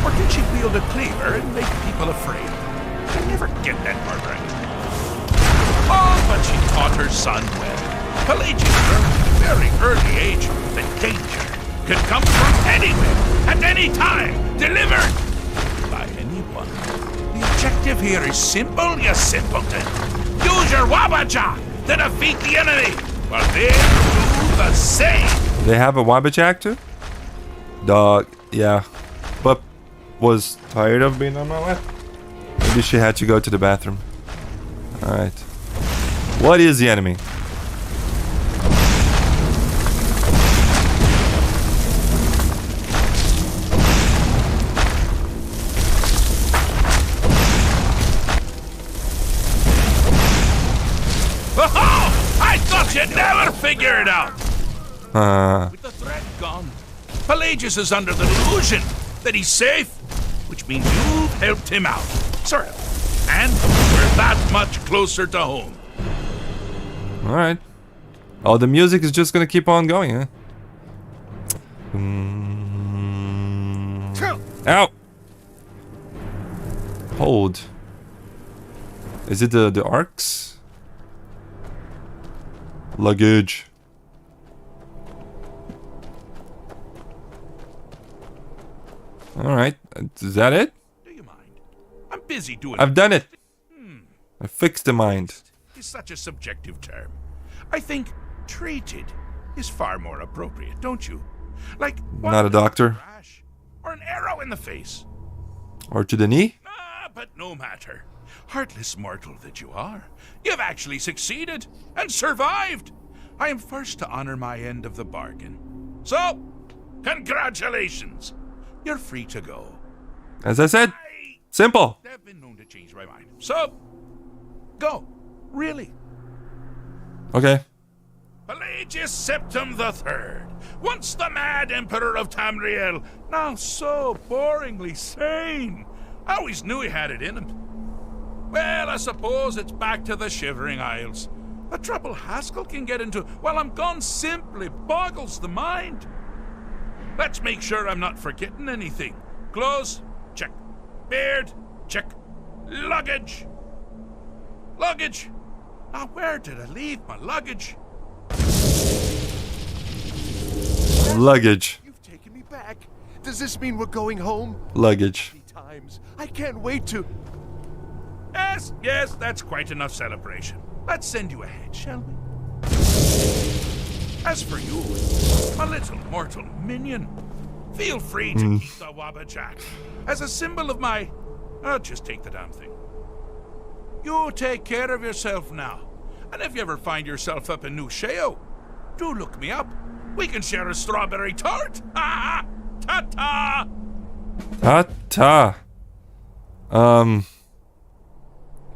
Speaker 20: Or did she wield a cleaver and make people afraid? I never get that part right. Oh, but she taught her son well. Pelagius learned at a very early age that danger could come from anywhere, at any time, delivered by anyone. The objective here is simple, you simpleton. Use your Wabaja to defeat the enemy, while they do the same.
Speaker 1: They have a Wabajack too? Dog, yeah. But was tired of being on my lap. Maybe she had to go to the bathroom. Alright. What is the enemy?
Speaker 20: Oh, I thought you'd never figure it out. With the threat gone, Pelagius is under the delusion that he's safe, which means you've helped him out. Sort of. And we're that much closer to home.
Speaker 1: Alright. Oh, the music is just gonna keep on going, huh? Ow! Hold. Is it the arcs? Luggage. Alright. Is that it?
Speaker 20: Do you mind? I'm busy doing
Speaker 1: I've done it. I fixed the mind.
Speaker 20: Is such a subjective term. I think treated is far more appropriate, don't you? Like
Speaker 1: Not a doctor.
Speaker 20: or an arrow in the face.
Speaker 1: Or to the knee?
Speaker 20: But no matter. Heartless mortal that you are, you've actually succeeded and survived. I am first to honor my end of the bargain. So, congratulations. You're free to go.
Speaker 1: As I said, simple.
Speaker 20: I've been known to change my mind. So, go. Really.
Speaker 1: Okay.
Speaker 20: Pelagius Septim III, once the mad emperor of Tamriel, now so boringly sane. I always knew he had it in him. Well, I suppose it's back to the Shivering Isles. The trouble Haskell can get into while I'm gone simply boggles the mind. Let's make sure I'm not forgetting anything. Clothes? Check. Beard? Check. Luggage? Luggage? Now, where did I leave my luggage?
Speaker 1: Luggage.
Speaker 10: You've taken me back. Does this mean we're going home?
Speaker 1: Luggage.
Speaker 10: Times. I can't wait to...
Speaker 20: Yes, that's quite enough celebration. Let's send you ahead, shall we? As for you, my little mortal minion, feel free to keep the Wabajack as a symbol of my... just take the damn thing. You take care of yourself now. And if you ever find yourself up in New Sheo, do look me up. We can share a strawberry tart. Ha! Ta-ta!
Speaker 1: Ta-ta.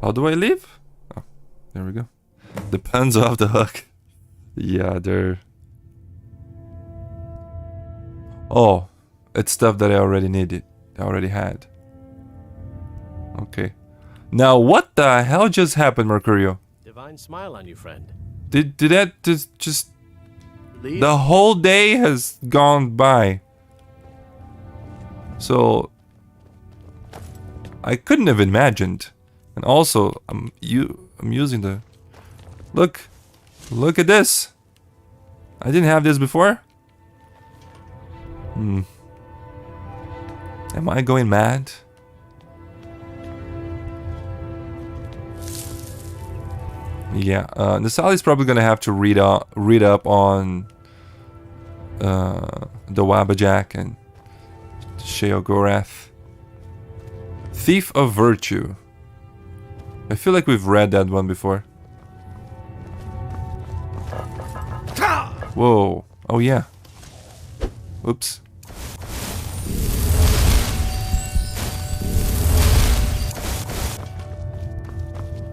Speaker 1: How do I leave? Oh, there we go. Depends off the hook. Yeah, there. Oh, it's stuff that I already needed. I already had. Okay. Now, what the hell just happened, Mercurio?
Speaker 2: Divine smile on you, friend.
Speaker 1: Did that just...
Speaker 2: Leave?
Speaker 1: The whole day has gone by. So... I couldn't have imagined. And also, I'm using the... Look at this. I didn't have this before. Am I going mad? Yeah, Nesalli's probably gonna have to read up on the Wabbajack and Sheogorath. Thief of Virtue. I feel like we've read that one before. Whoa. Oh yeah. Oops.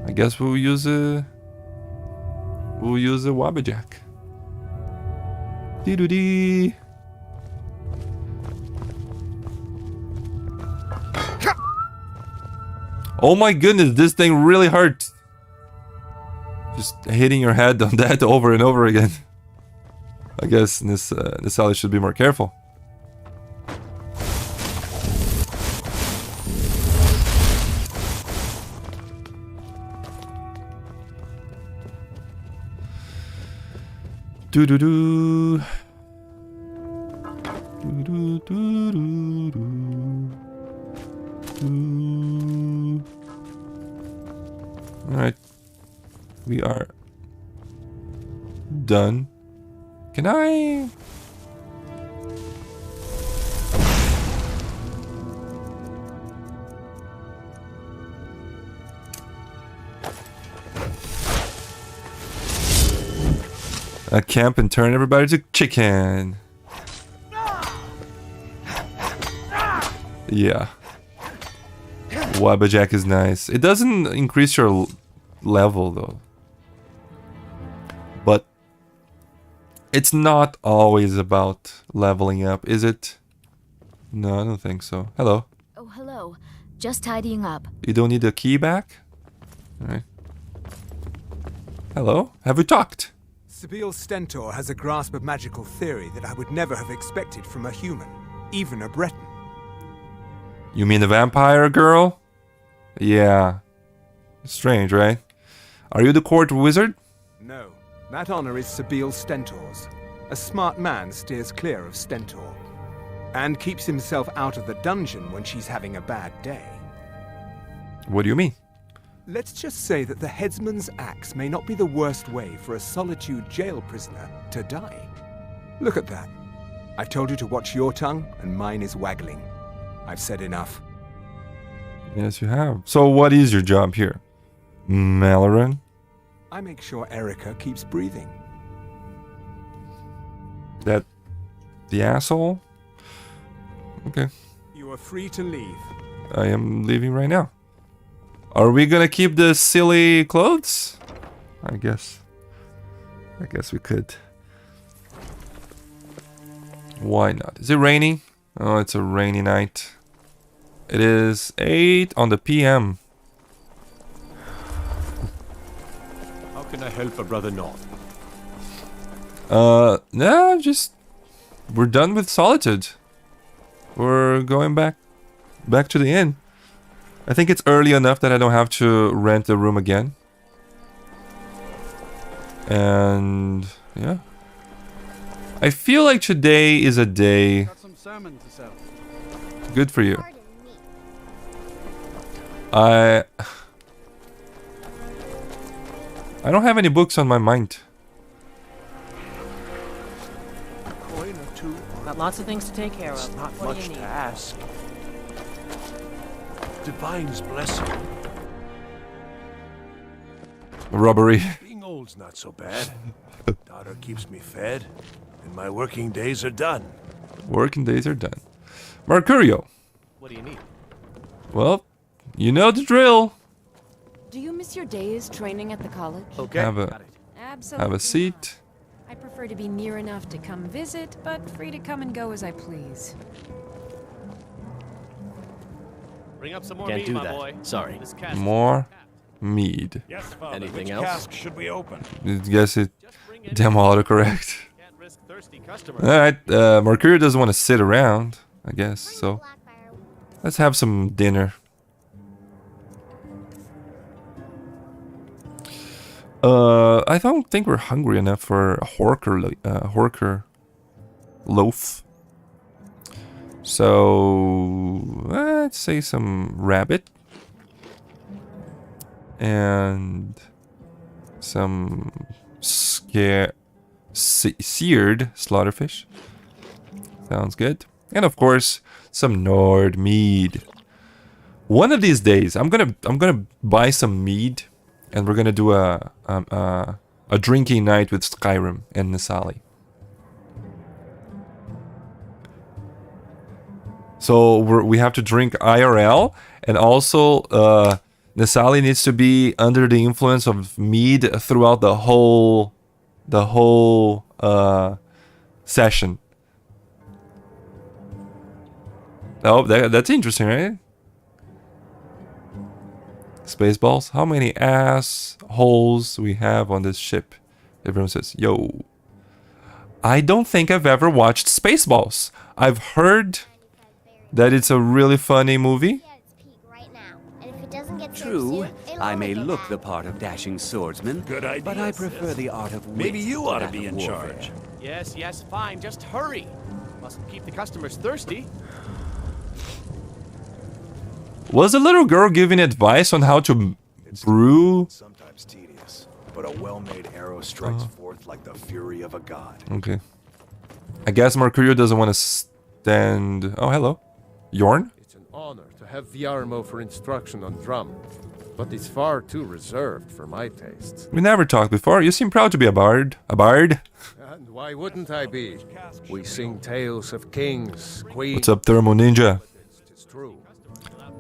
Speaker 1: I guess we'll use a Wabbajack. Dee-doo-dee. Oh my goodness, this thing really hurt. Just hitting your head on that over and over again. I guess Nesalli should be more careful. Do do do. Do do do do do. All right, we are done. Can I? Camp and turn everybody to chicken. Yeah. Wabbajack is nice. It doesn't increase your level though. But it's not always about leveling up, is it? No, I don't think so. Hello.
Speaker 12: Oh, hello. Just tidying up.
Speaker 1: You don't need the key back? Alright. Hello? Have we talked?
Speaker 21: Sabil Stentor has a grasp of magical theory that I would never have expected from a human, even a Breton.
Speaker 1: You mean the vampire girl? Yeah. Strange, right? Are you the court wizard?
Speaker 21: No, that honor is Sabil Stentor's. A smart man steers clear of Stentor, and keeps himself out of the dungeon when she's having a bad day.
Speaker 1: What do you mean?
Speaker 21: Let's just say that the headsman's axe may not be the worst way for a solitude jail prisoner to die. Look at that. I've told you to watch your tongue, and mine is waggling. I've said enough.
Speaker 1: Yes, you have. So what is your job here? Malaran?
Speaker 21: I make sure Erica keeps breathing.
Speaker 1: That the asshole? Okay.
Speaker 21: You are free to leave.
Speaker 1: I am leaving right now. Are we gonna keep the silly clothes? I guess we could. Why not? Is it raining? Oh, it's a rainy night. It is 8 on the PM.
Speaker 8: How can I help a brother not?
Speaker 1: Nah, just we're done with Solitude. We're going back to the inn. I think it's early enough that I don't have to rent the room again. And yeah. I feel like today is a day.
Speaker 6: Got some salmon to sell.
Speaker 1: Good for you. I don't have any books on my mind.
Speaker 18: Coin or two.
Speaker 5: Got lots of things to take care of.
Speaker 18: Not
Speaker 5: What do
Speaker 18: much
Speaker 5: you
Speaker 18: to
Speaker 5: need?
Speaker 18: ask. Divine's blessing.
Speaker 1: Robbery.
Speaker 17: Being old's not so bad. Daughter keeps me fed, and my working days are done.
Speaker 1: Working days are done. Mercurio.
Speaker 2: What do you need?
Speaker 1: Well, you know the drill.
Speaker 16: Do you miss your days training at the college?
Speaker 2: Okay.
Speaker 1: Have a
Speaker 3: Absolutely.
Speaker 1: seat.
Speaker 3: I prefer to be near enough to come visit, but free to come and go as I please.
Speaker 2: Bring up some more
Speaker 18: Can't
Speaker 2: meat,
Speaker 18: do
Speaker 2: my
Speaker 18: that.
Speaker 2: boy. Sorry.
Speaker 1: More mead.
Speaker 14: Yes, Father.
Speaker 2: Anything
Speaker 14: Which
Speaker 2: else?
Speaker 14: cask should we open?
Speaker 1: I guess it damn autocorrect.
Speaker 2: Can't risk thirsty customers.
Speaker 1: Alright, Mercurio doesn't want to sit around, I guess, so let's have some dinner. I don't think we're hungry enough for a horker loaf. So let's say some rabbit and some seared slaughterfish. Sounds good. And of course, some Nord mead. One of these days, I'm gonna buy some mead, and we're gonna do a drinking night with Skyrim and Nesalli. So we have to drink IRL, and also Nesalli needs to be under the influence of mead throughout the whole session. Oh, that's interesting, right? Spaceballs. How many assholes we have on this ship? Everyone says, yo. I don't think I've ever watched Spaceballs. I've heard that it's a really funny movie.
Speaker 4: True, I may look the part of dashing swordsman,
Speaker 14: Good idea,
Speaker 4: but I prefer the art of wit.
Speaker 14: Maybe you
Speaker 4: to
Speaker 14: ought to
Speaker 4: that
Speaker 14: be
Speaker 4: of
Speaker 14: in
Speaker 4: warfare.
Speaker 14: charge.
Speaker 2: Yes, yes, fine. Just hurry. Must keep the customers thirsty.
Speaker 1: Was the little girl giving advice on how to brew?
Speaker 22: Sometimes tedious, but a well-made arrow strikes forth like the fury of a god.
Speaker 1: Okay. I guess Mercurio doesn't want to stand... Oh, hello. Yorn?
Speaker 19: It's an honor to have Viarmo for instruction on drum, but it's far too reserved for my tastes.
Speaker 1: We never talked before. You seem proud to be a bard. A bard?
Speaker 19: And why wouldn't I be? We sing tales of kings, queens...
Speaker 1: What's up, Thermo Ninja?
Speaker 19: It's true.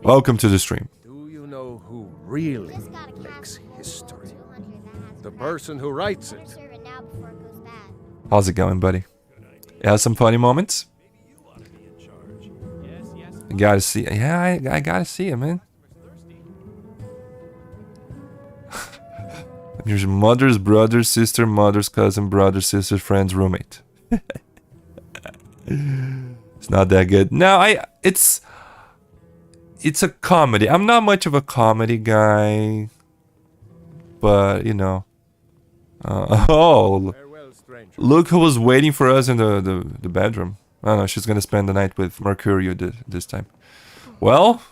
Speaker 1: Welcome to the stream.
Speaker 19: Do you know who really makes history? The person who writes it.
Speaker 1: How's it going, buddy? You have some funny moments? You gotta see it. Yeah, I gotta see it, man. Your mother's brother, sister, mother's cousin, brother, sister, friend's roommate. It's not that good. No, it's a comedy. I'm not much of a comedy guy, but you know. Oh, look who was waiting for us in the bedroom. I don't know. She's gonna spend the night with Mercurio this time. Well,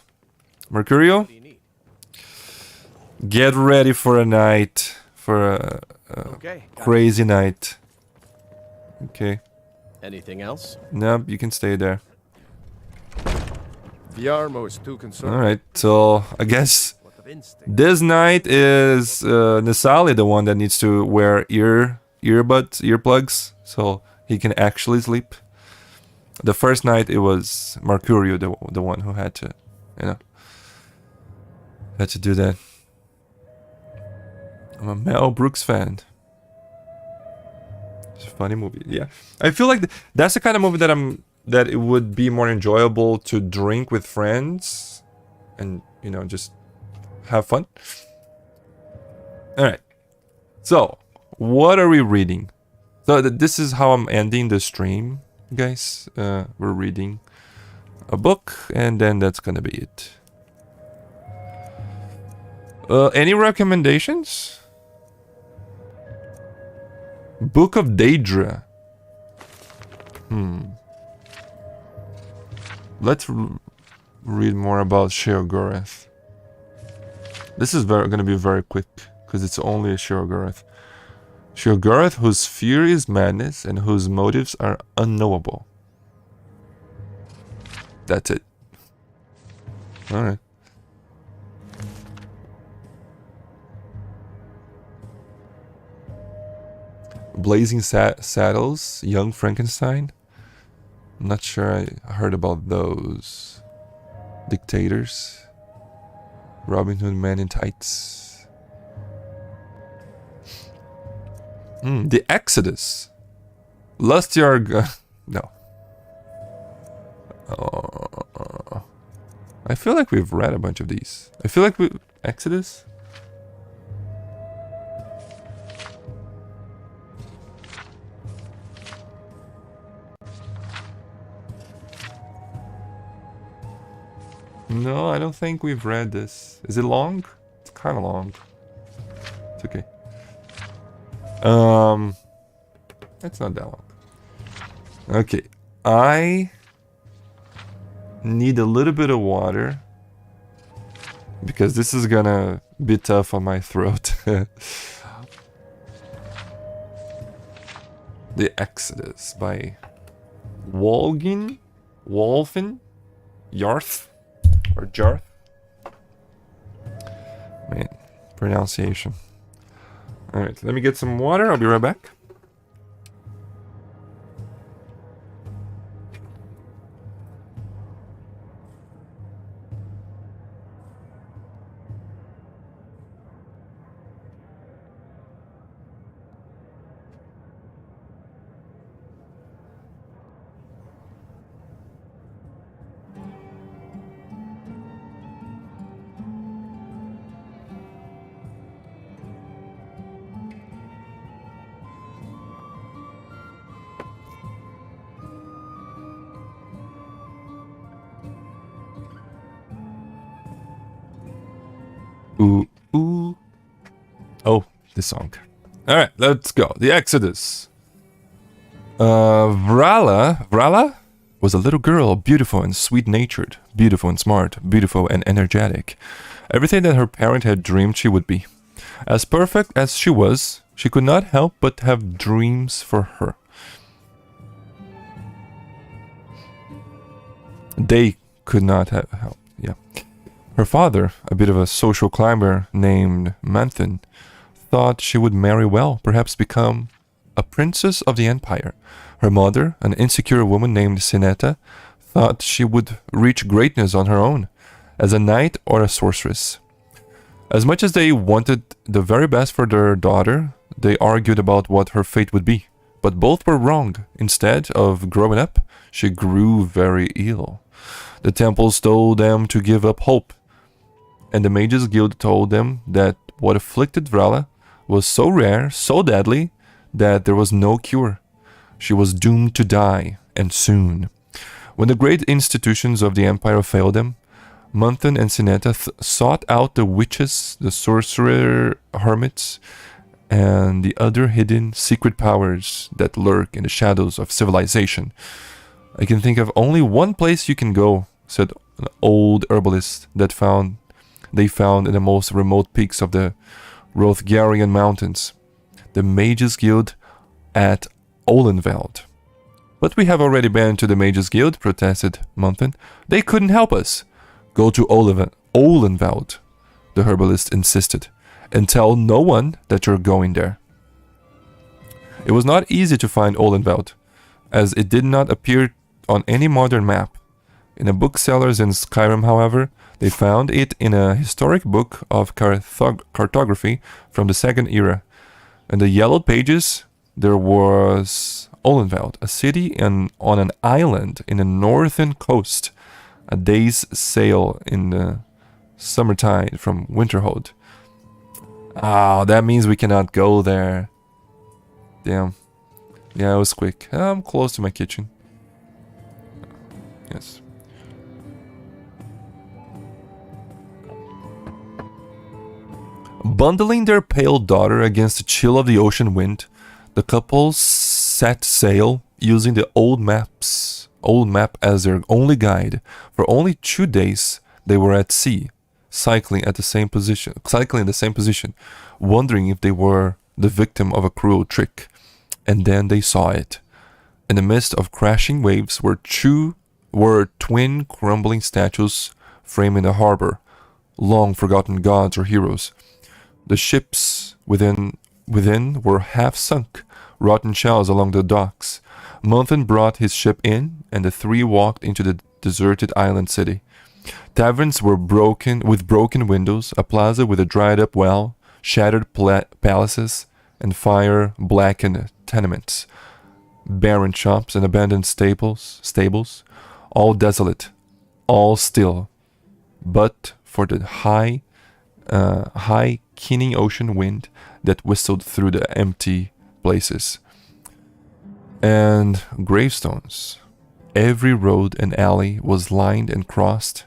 Speaker 1: Mercurio, get ready for a night, for a crazy night. Okay.
Speaker 2: Anything else?
Speaker 1: Nope, you can stay there.
Speaker 19: Viarmo is too concerned.
Speaker 1: Alright, so I guess this night is Nesalli the one that needs to wear earplugs, so he can actually sleep. The first night it was Mercurio the one who had to, you know, had to do that. I'm a Mel Brooks fan. It's a funny movie, yeah. I feel like that's the kind of movie that it would be more enjoyable to drink with friends and, you know, just have fun. Alright. So, what are we reading? So, this is how I'm ending the stream, guys. We're reading a book, and then that's gonna be it. Any recommendations? Book of Daedra. Let's read more about Sheogorath. This is gonna be very quick, because it's only a Sheogorath. Sheogorath, whose fury is madness and whose motives are unknowable. That's it. Alright. Blazing Saddles, Young Frankenstein. I'm not sure I heard about those. Dictators. Robin Hood Man in Tights. The Exodus. Lustyar... No. I feel like we've read a bunch of these. I feel like we... Exodus? No, I don't think we've read this. Is it long? It's kind of long. It's okay. It's not that long. Okay. I need a little bit of water because this is gonna be tough on my throat. The Exodus by Wolfin Yarth or Jarth. Man, pronunciation. Alright, let me get some water. I'll be right back. Ooh, ooh. Oh, this song. Alright, let's go. The Exodus. Vrala was a little girl, beautiful and sweet-natured, beautiful and smart, beautiful and energetic. Everything that her parent had dreamed she would be. As perfect as she was, she could not help but have dreams for her. They could not have help, yeah. Her father, a bit of a social climber named Manthan, thought she would marry well, perhaps become a princess of the empire. Her mother, an insecure woman named Sinetta, thought she would reach greatness on her own, as a knight or a sorceress. As much as they wanted the very best for their daughter, they argued about what her fate would be. But both were wrong. Instead of growing up, she grew very ill. The temples told them to give up hope, and the Mages Guild told them that what afflicted Vrala was so rare, so deadly, that there was no cure. She was doomed to die, and soon. When the great institutions of the empire failed them, Manthan and Sinetta sought out the witches, the sorcerer hermits, and the other hidden secret powers that lurk in the shadows of civilization. I can think of only one place you can go, said an old herbalist they found in the most remote peaks of the Rothgarian mountains. The Mages Guild at Olenveld. But we have already been to the Mages Guild, protested Manthan. They couldn't help us. Go to Olenveld, the herbalist insisted, and tell no one that you're going there. It was not easy to find Olenveld, as it did not appear on any modern map. In the booksellers in Skyrim, however, they found it in a historic book of cartography from the Second Era. In the yellowed pages, there was Olenveld, a city on an island in the northern coast, a day's sail in the summertime from Winterhold. Ah, that means we cannot go there. Damn. Yeah, it was quick. I'm close to my kitchen. Yes. Bundling their pale daughter against the chill of the ocean wind, the couple set sail using the old map as their only guide. For only 2 days they were at sea, cycling in the same position, wondering if they were the victim of a cruel trick. And then they saw it. In the midst of crashing waves were twin crumbling statues framing the harbor, long forgotten gods or heroes. The ships within were half sunk, rotten shells along the docks. Manthan brought his ship in, and the three walked into the deserted island city. Taverns were with broken windows, a plaza with a dried-up well, shattered palaces, and fire-blackened tenements, barren shops and abandoned stables, all desolate, all still, but for the high, keening ocean wind that whistled through the empty places. And gravestones. Every road and alley was lined and crossed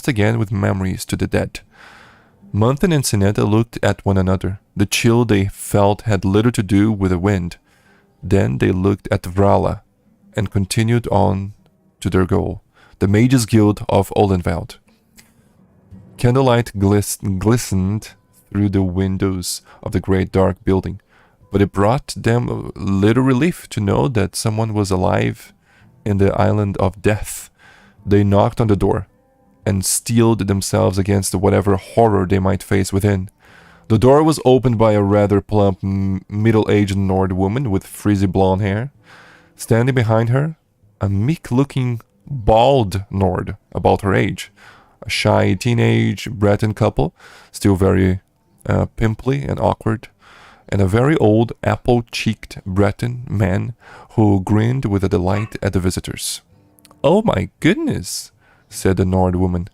Speaker 1: again with memories to the dead. Manthan and Sinetta looked at one another. The chill they felt had little to do with the wind. Then they looked at Vrala and continued on to their goal, the Mages Guild of Olenveld. Candlelight glistened through the windows of the great dark building, but it brought them little relief to know that someone was alive in the island of death. They knocked on the door and steeled themselves against whatever horror they might face within. The door was opened by a rather plump, middle-aged Nord woman with frizzy blonde hair. Standing behind her, a meek-looking, bald Nord about her age. A shy teenage Breton couple, still very pimply and awkward, and a very old apple-cheeked Breton man who grinned with a delight at the visitors. "Oh my goodness," said the Nord woman,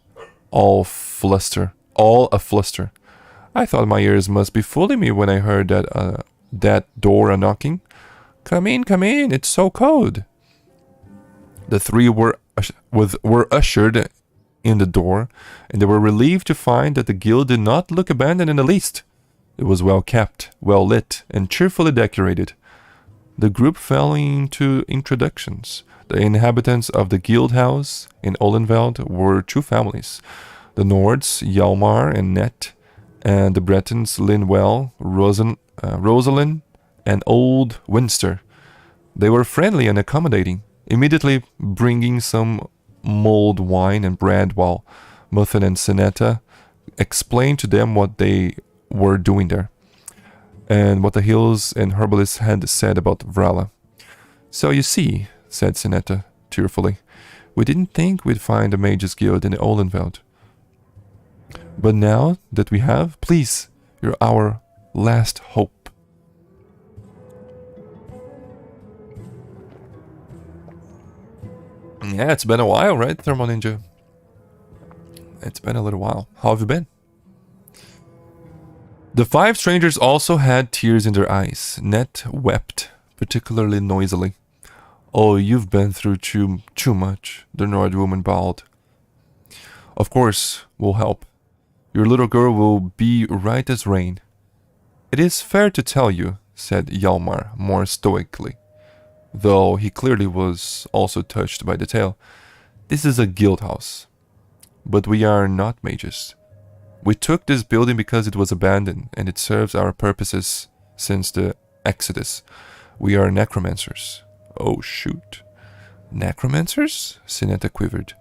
Speaker 1: all a fluster. "I thought my ears must be fooling me when I heard that door a-knocking. Come in, it's so cold." The three were ushered in the door, and they were relieved to find that the guild did not look abandoned in the least. It was well kept, well lit, and cheerfully decorated. The group fell into introductions. The inhabitants of the guild house in Olenveld were two families. The Nords, Hjalmar and Net, and the Bretons, Linwell, Rosalind, and Old Winster. They were friendly and accommodating, immediately bringing some mulled wine and bread while Muthen and Sinetta explained to them what they were doing there, and what the hills and herbalists had said about Vrala. "So you see," said Sinetta tearfully, "we didn't think we'd find a Mages Guild in Olenveld. But now that we have, please, you're our last hope." Yeah, it's been a while, right, Thermal Ninja? It's been a little while. How have you been? The five strangers also had tears in their eyes. Net wept, particularly noisily. "Oh, you've been through too much," the Nord woman bawled. "Of course, we'll help. Your little girl will be right as rain." "It is fair to tell you," said Hjalmar more stoically, though he clearly was also touched by the tale. "This is a guild house, but we are not mages. We took this building because it was abandoned, and it serves our purposes since the Exodus. We are necromancers." "Oh, shoot. Necromancers?" Sinetta quivered.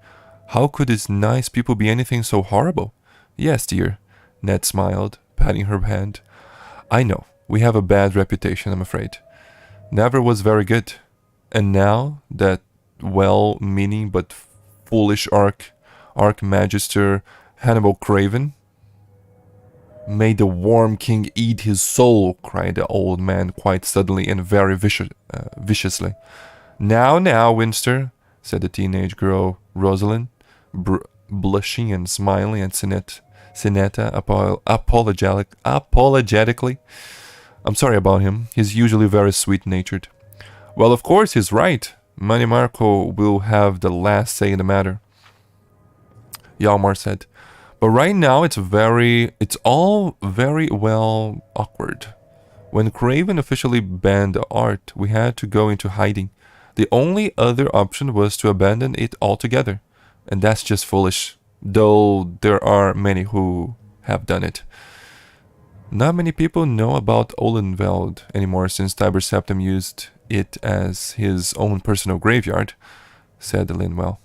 Speaker 1: "How could these nice people be anything so horrible?" "Yes, dear," Ned smiled, patting her hand. "I know, we have a bad reputation, I'm afraid. Never was very good. And now that well-meaning but foolish Archmagister Hannibal Craven..." "May the Worm King eat his soul," cried the old man quite suddenly and very viciously. Now, Winster," said the teenage girl Rosalind, blushing and smiling at Sinetta apologetically. "I'm sorry about him. He's usually very sweet-natured." "Well, of course he's right. Manny Marco will have the last say in the matter," Hjalmar said. "But right now it's all very well awkward. When Craven officially banned the art, we had to go into hiding. The only other option was to abandon it altogether. And that's just foolish, though there are many who have done it. Not many people know about Olenveld anymore since Tiber Septim used it as his own personal graveyard," said Linwell.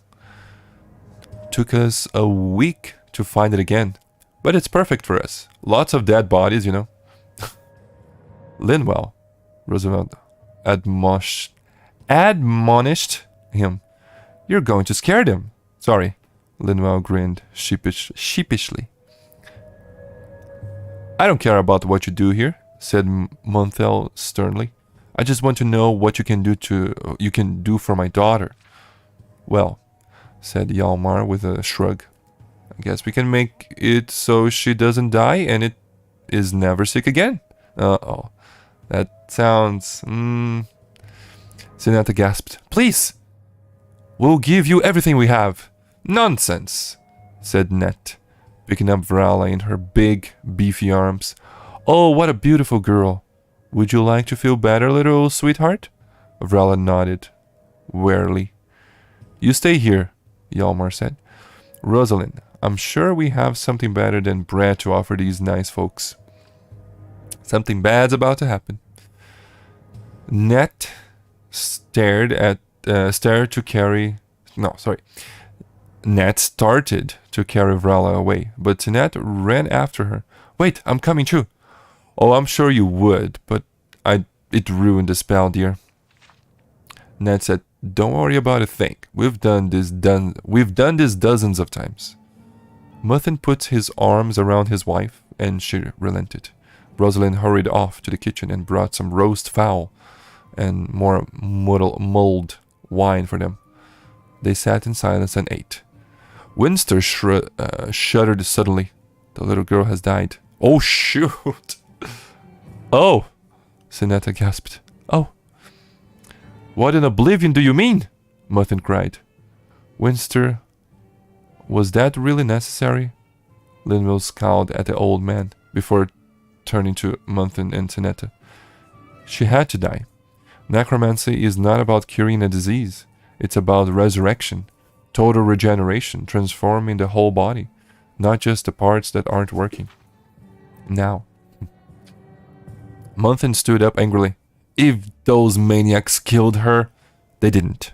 Speaker 1: "Took us a week to find it again, but it's perfect for us. Lots of dead bodies, you know." "Linwell," Roosevelt admonished him. "You're going to scare them." "Sorry," Linwell grinned sheepishly. "I don't care about what you do here," said Monthel sternly. "I just want to know what you can do for my daughter." "Well," said Hjalmar with a shrug, "I guess we can make it so she doesn't die and it is never sick again." "Uh-oh. That sounds... Sinetta gasped. "Please! We'll give you everything we have." "Nonsense," said Net, picking up Vrala in her big, beefy arms. "Oh, what a beautiful girl. Would you like to feel better, little sweetheart?" Vrala nodded, wearily. "You stay here," Hjalmar said. Rosalind, I'm sure we have something better than bread to offer these nice folks. Something bad's about to happen. Net started to carry Vrala away, but Tinette ran after her. Wait, I'm coming too. Oh, I'm sure you would, but it ruined the spell, dear. Ned said, don't worry about a thing. We've done this dozens of times. Mutton put his arms around his wife, and she relented. Rosalind hurried off to the kitchen and brought some roast fowl and more mulled wine for them. They sat in silence and ate. Winster shuddered suddenly. The little girl has died. Oh, shoot! Oh! Sinetta gasped. Oh! What in oblivion do you mean? Mutton cried. Winster, was that really necessary? Linville scowled at the old man before turning to Mutton and Tinetta. She had to die. Necromancy is not about curing a disease. It's about resurrection, total regeneration, transforming the whole body, not just the parts that aren't working. Now. Mutton stood up angrily. If those maniacs killed her, they didn't.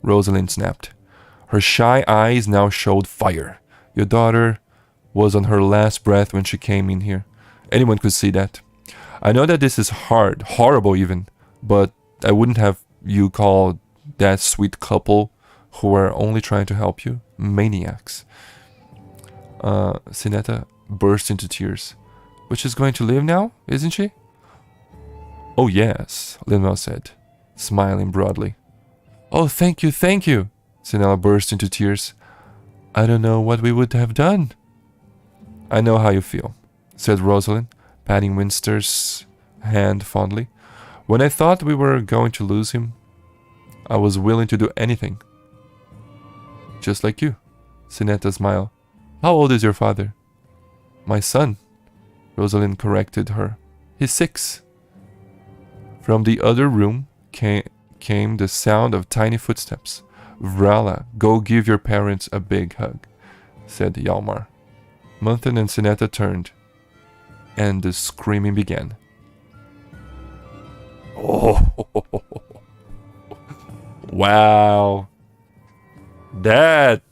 Speaker 1: Rosalind snapped. Her shy eyes now showed fire. Your daughter was on her last breath when she came in here. Anyone could see that. I know that this is hard, horrible even, but I wouldn't have you call that sweet couple who were only trying to help you maniacs. Sinetta burst into tears. But she's going to live now, isn't she? Oh yes, Linwell said, smiling broadly. Oh, thank you, Sinella burst into tears. I don't know what we would have done. I know how you feel, said Rosalind, patting Winster's hand fondly. When I thought we were going to lose him, I was willing to do anything. Just like you, Sinetta smiled. How old is your father? My son, Rosalind corrected her. He's 6. From the other room came the sound of tiny footsteps. Vrala, go give your parents a big hug, said Hjalmar. Mutton and Sinetta turned, and the screaming began. Oh, wow. That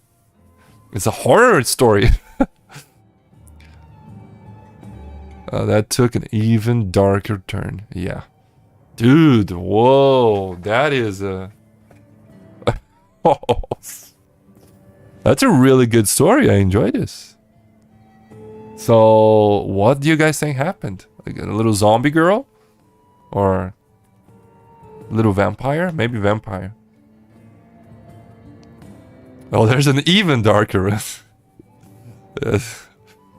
Speaker 1: is a horror story. That took an even darker turn, yeah. Dude, whoa, that is a... That's a really good story. I enjoy this. So, what do you guys think happened? Like a little zombie girl? Or a little vampire? Maybe vampire. Oh, there's an even darker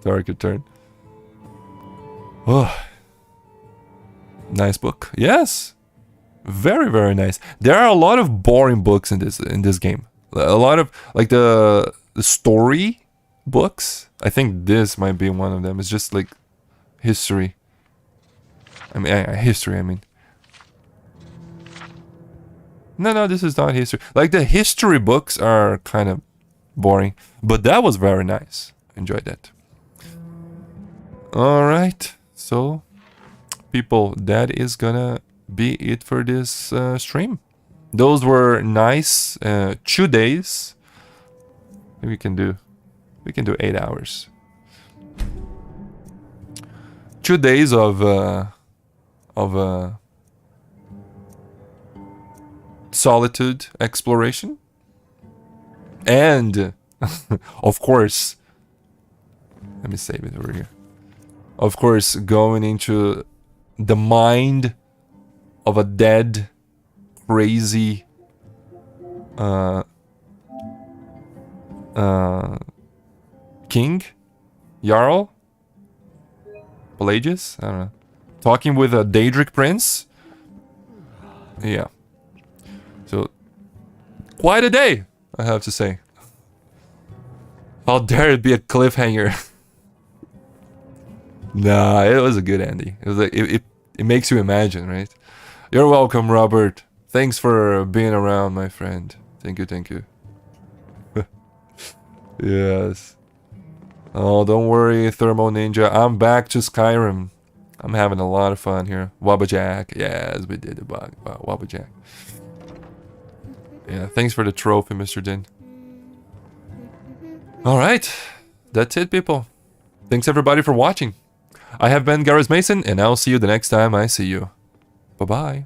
Speaker 1: darker turn. Oh. Nice book. Yes. Very, very nice. There are a lot of boring books in this game. A lot of like the story books. I think this might be one of them. It's just like history. I mean. No, this is not history. Like the history books are kind of boring, but that was very nice. Enjoyed that. All right. So people, that is gonna be it for this stream. Those were nice 2 days. Maybe we can do 8 hours. 2 days of solitude exploration, and of course, let me save it over here. Of course, going into the mind of a dead, crazy king, Jarl, Pelagius, I don't know, talking with a Daedric prince. Yeah. So, quite a day, I have to say. How dare it be a cliffhanger? Nah, it was a good ending. It was like it makes you imagine, right? You're welcome, Robert. Thanks for being around, my friend. Thank you. Yes. Oh, don't worry, Thermo Ninja. I'm back to Skyrim. I'm having a lot of fun here. Wabbajack. Yes, we did the Wabbajack. Yeah, thanks for the trophy, Mr. Din. Alright. That's it, people. Thanks everybody for watching. I have been Gareth Mason, and I'll see you the next time I see you. Bye-bye.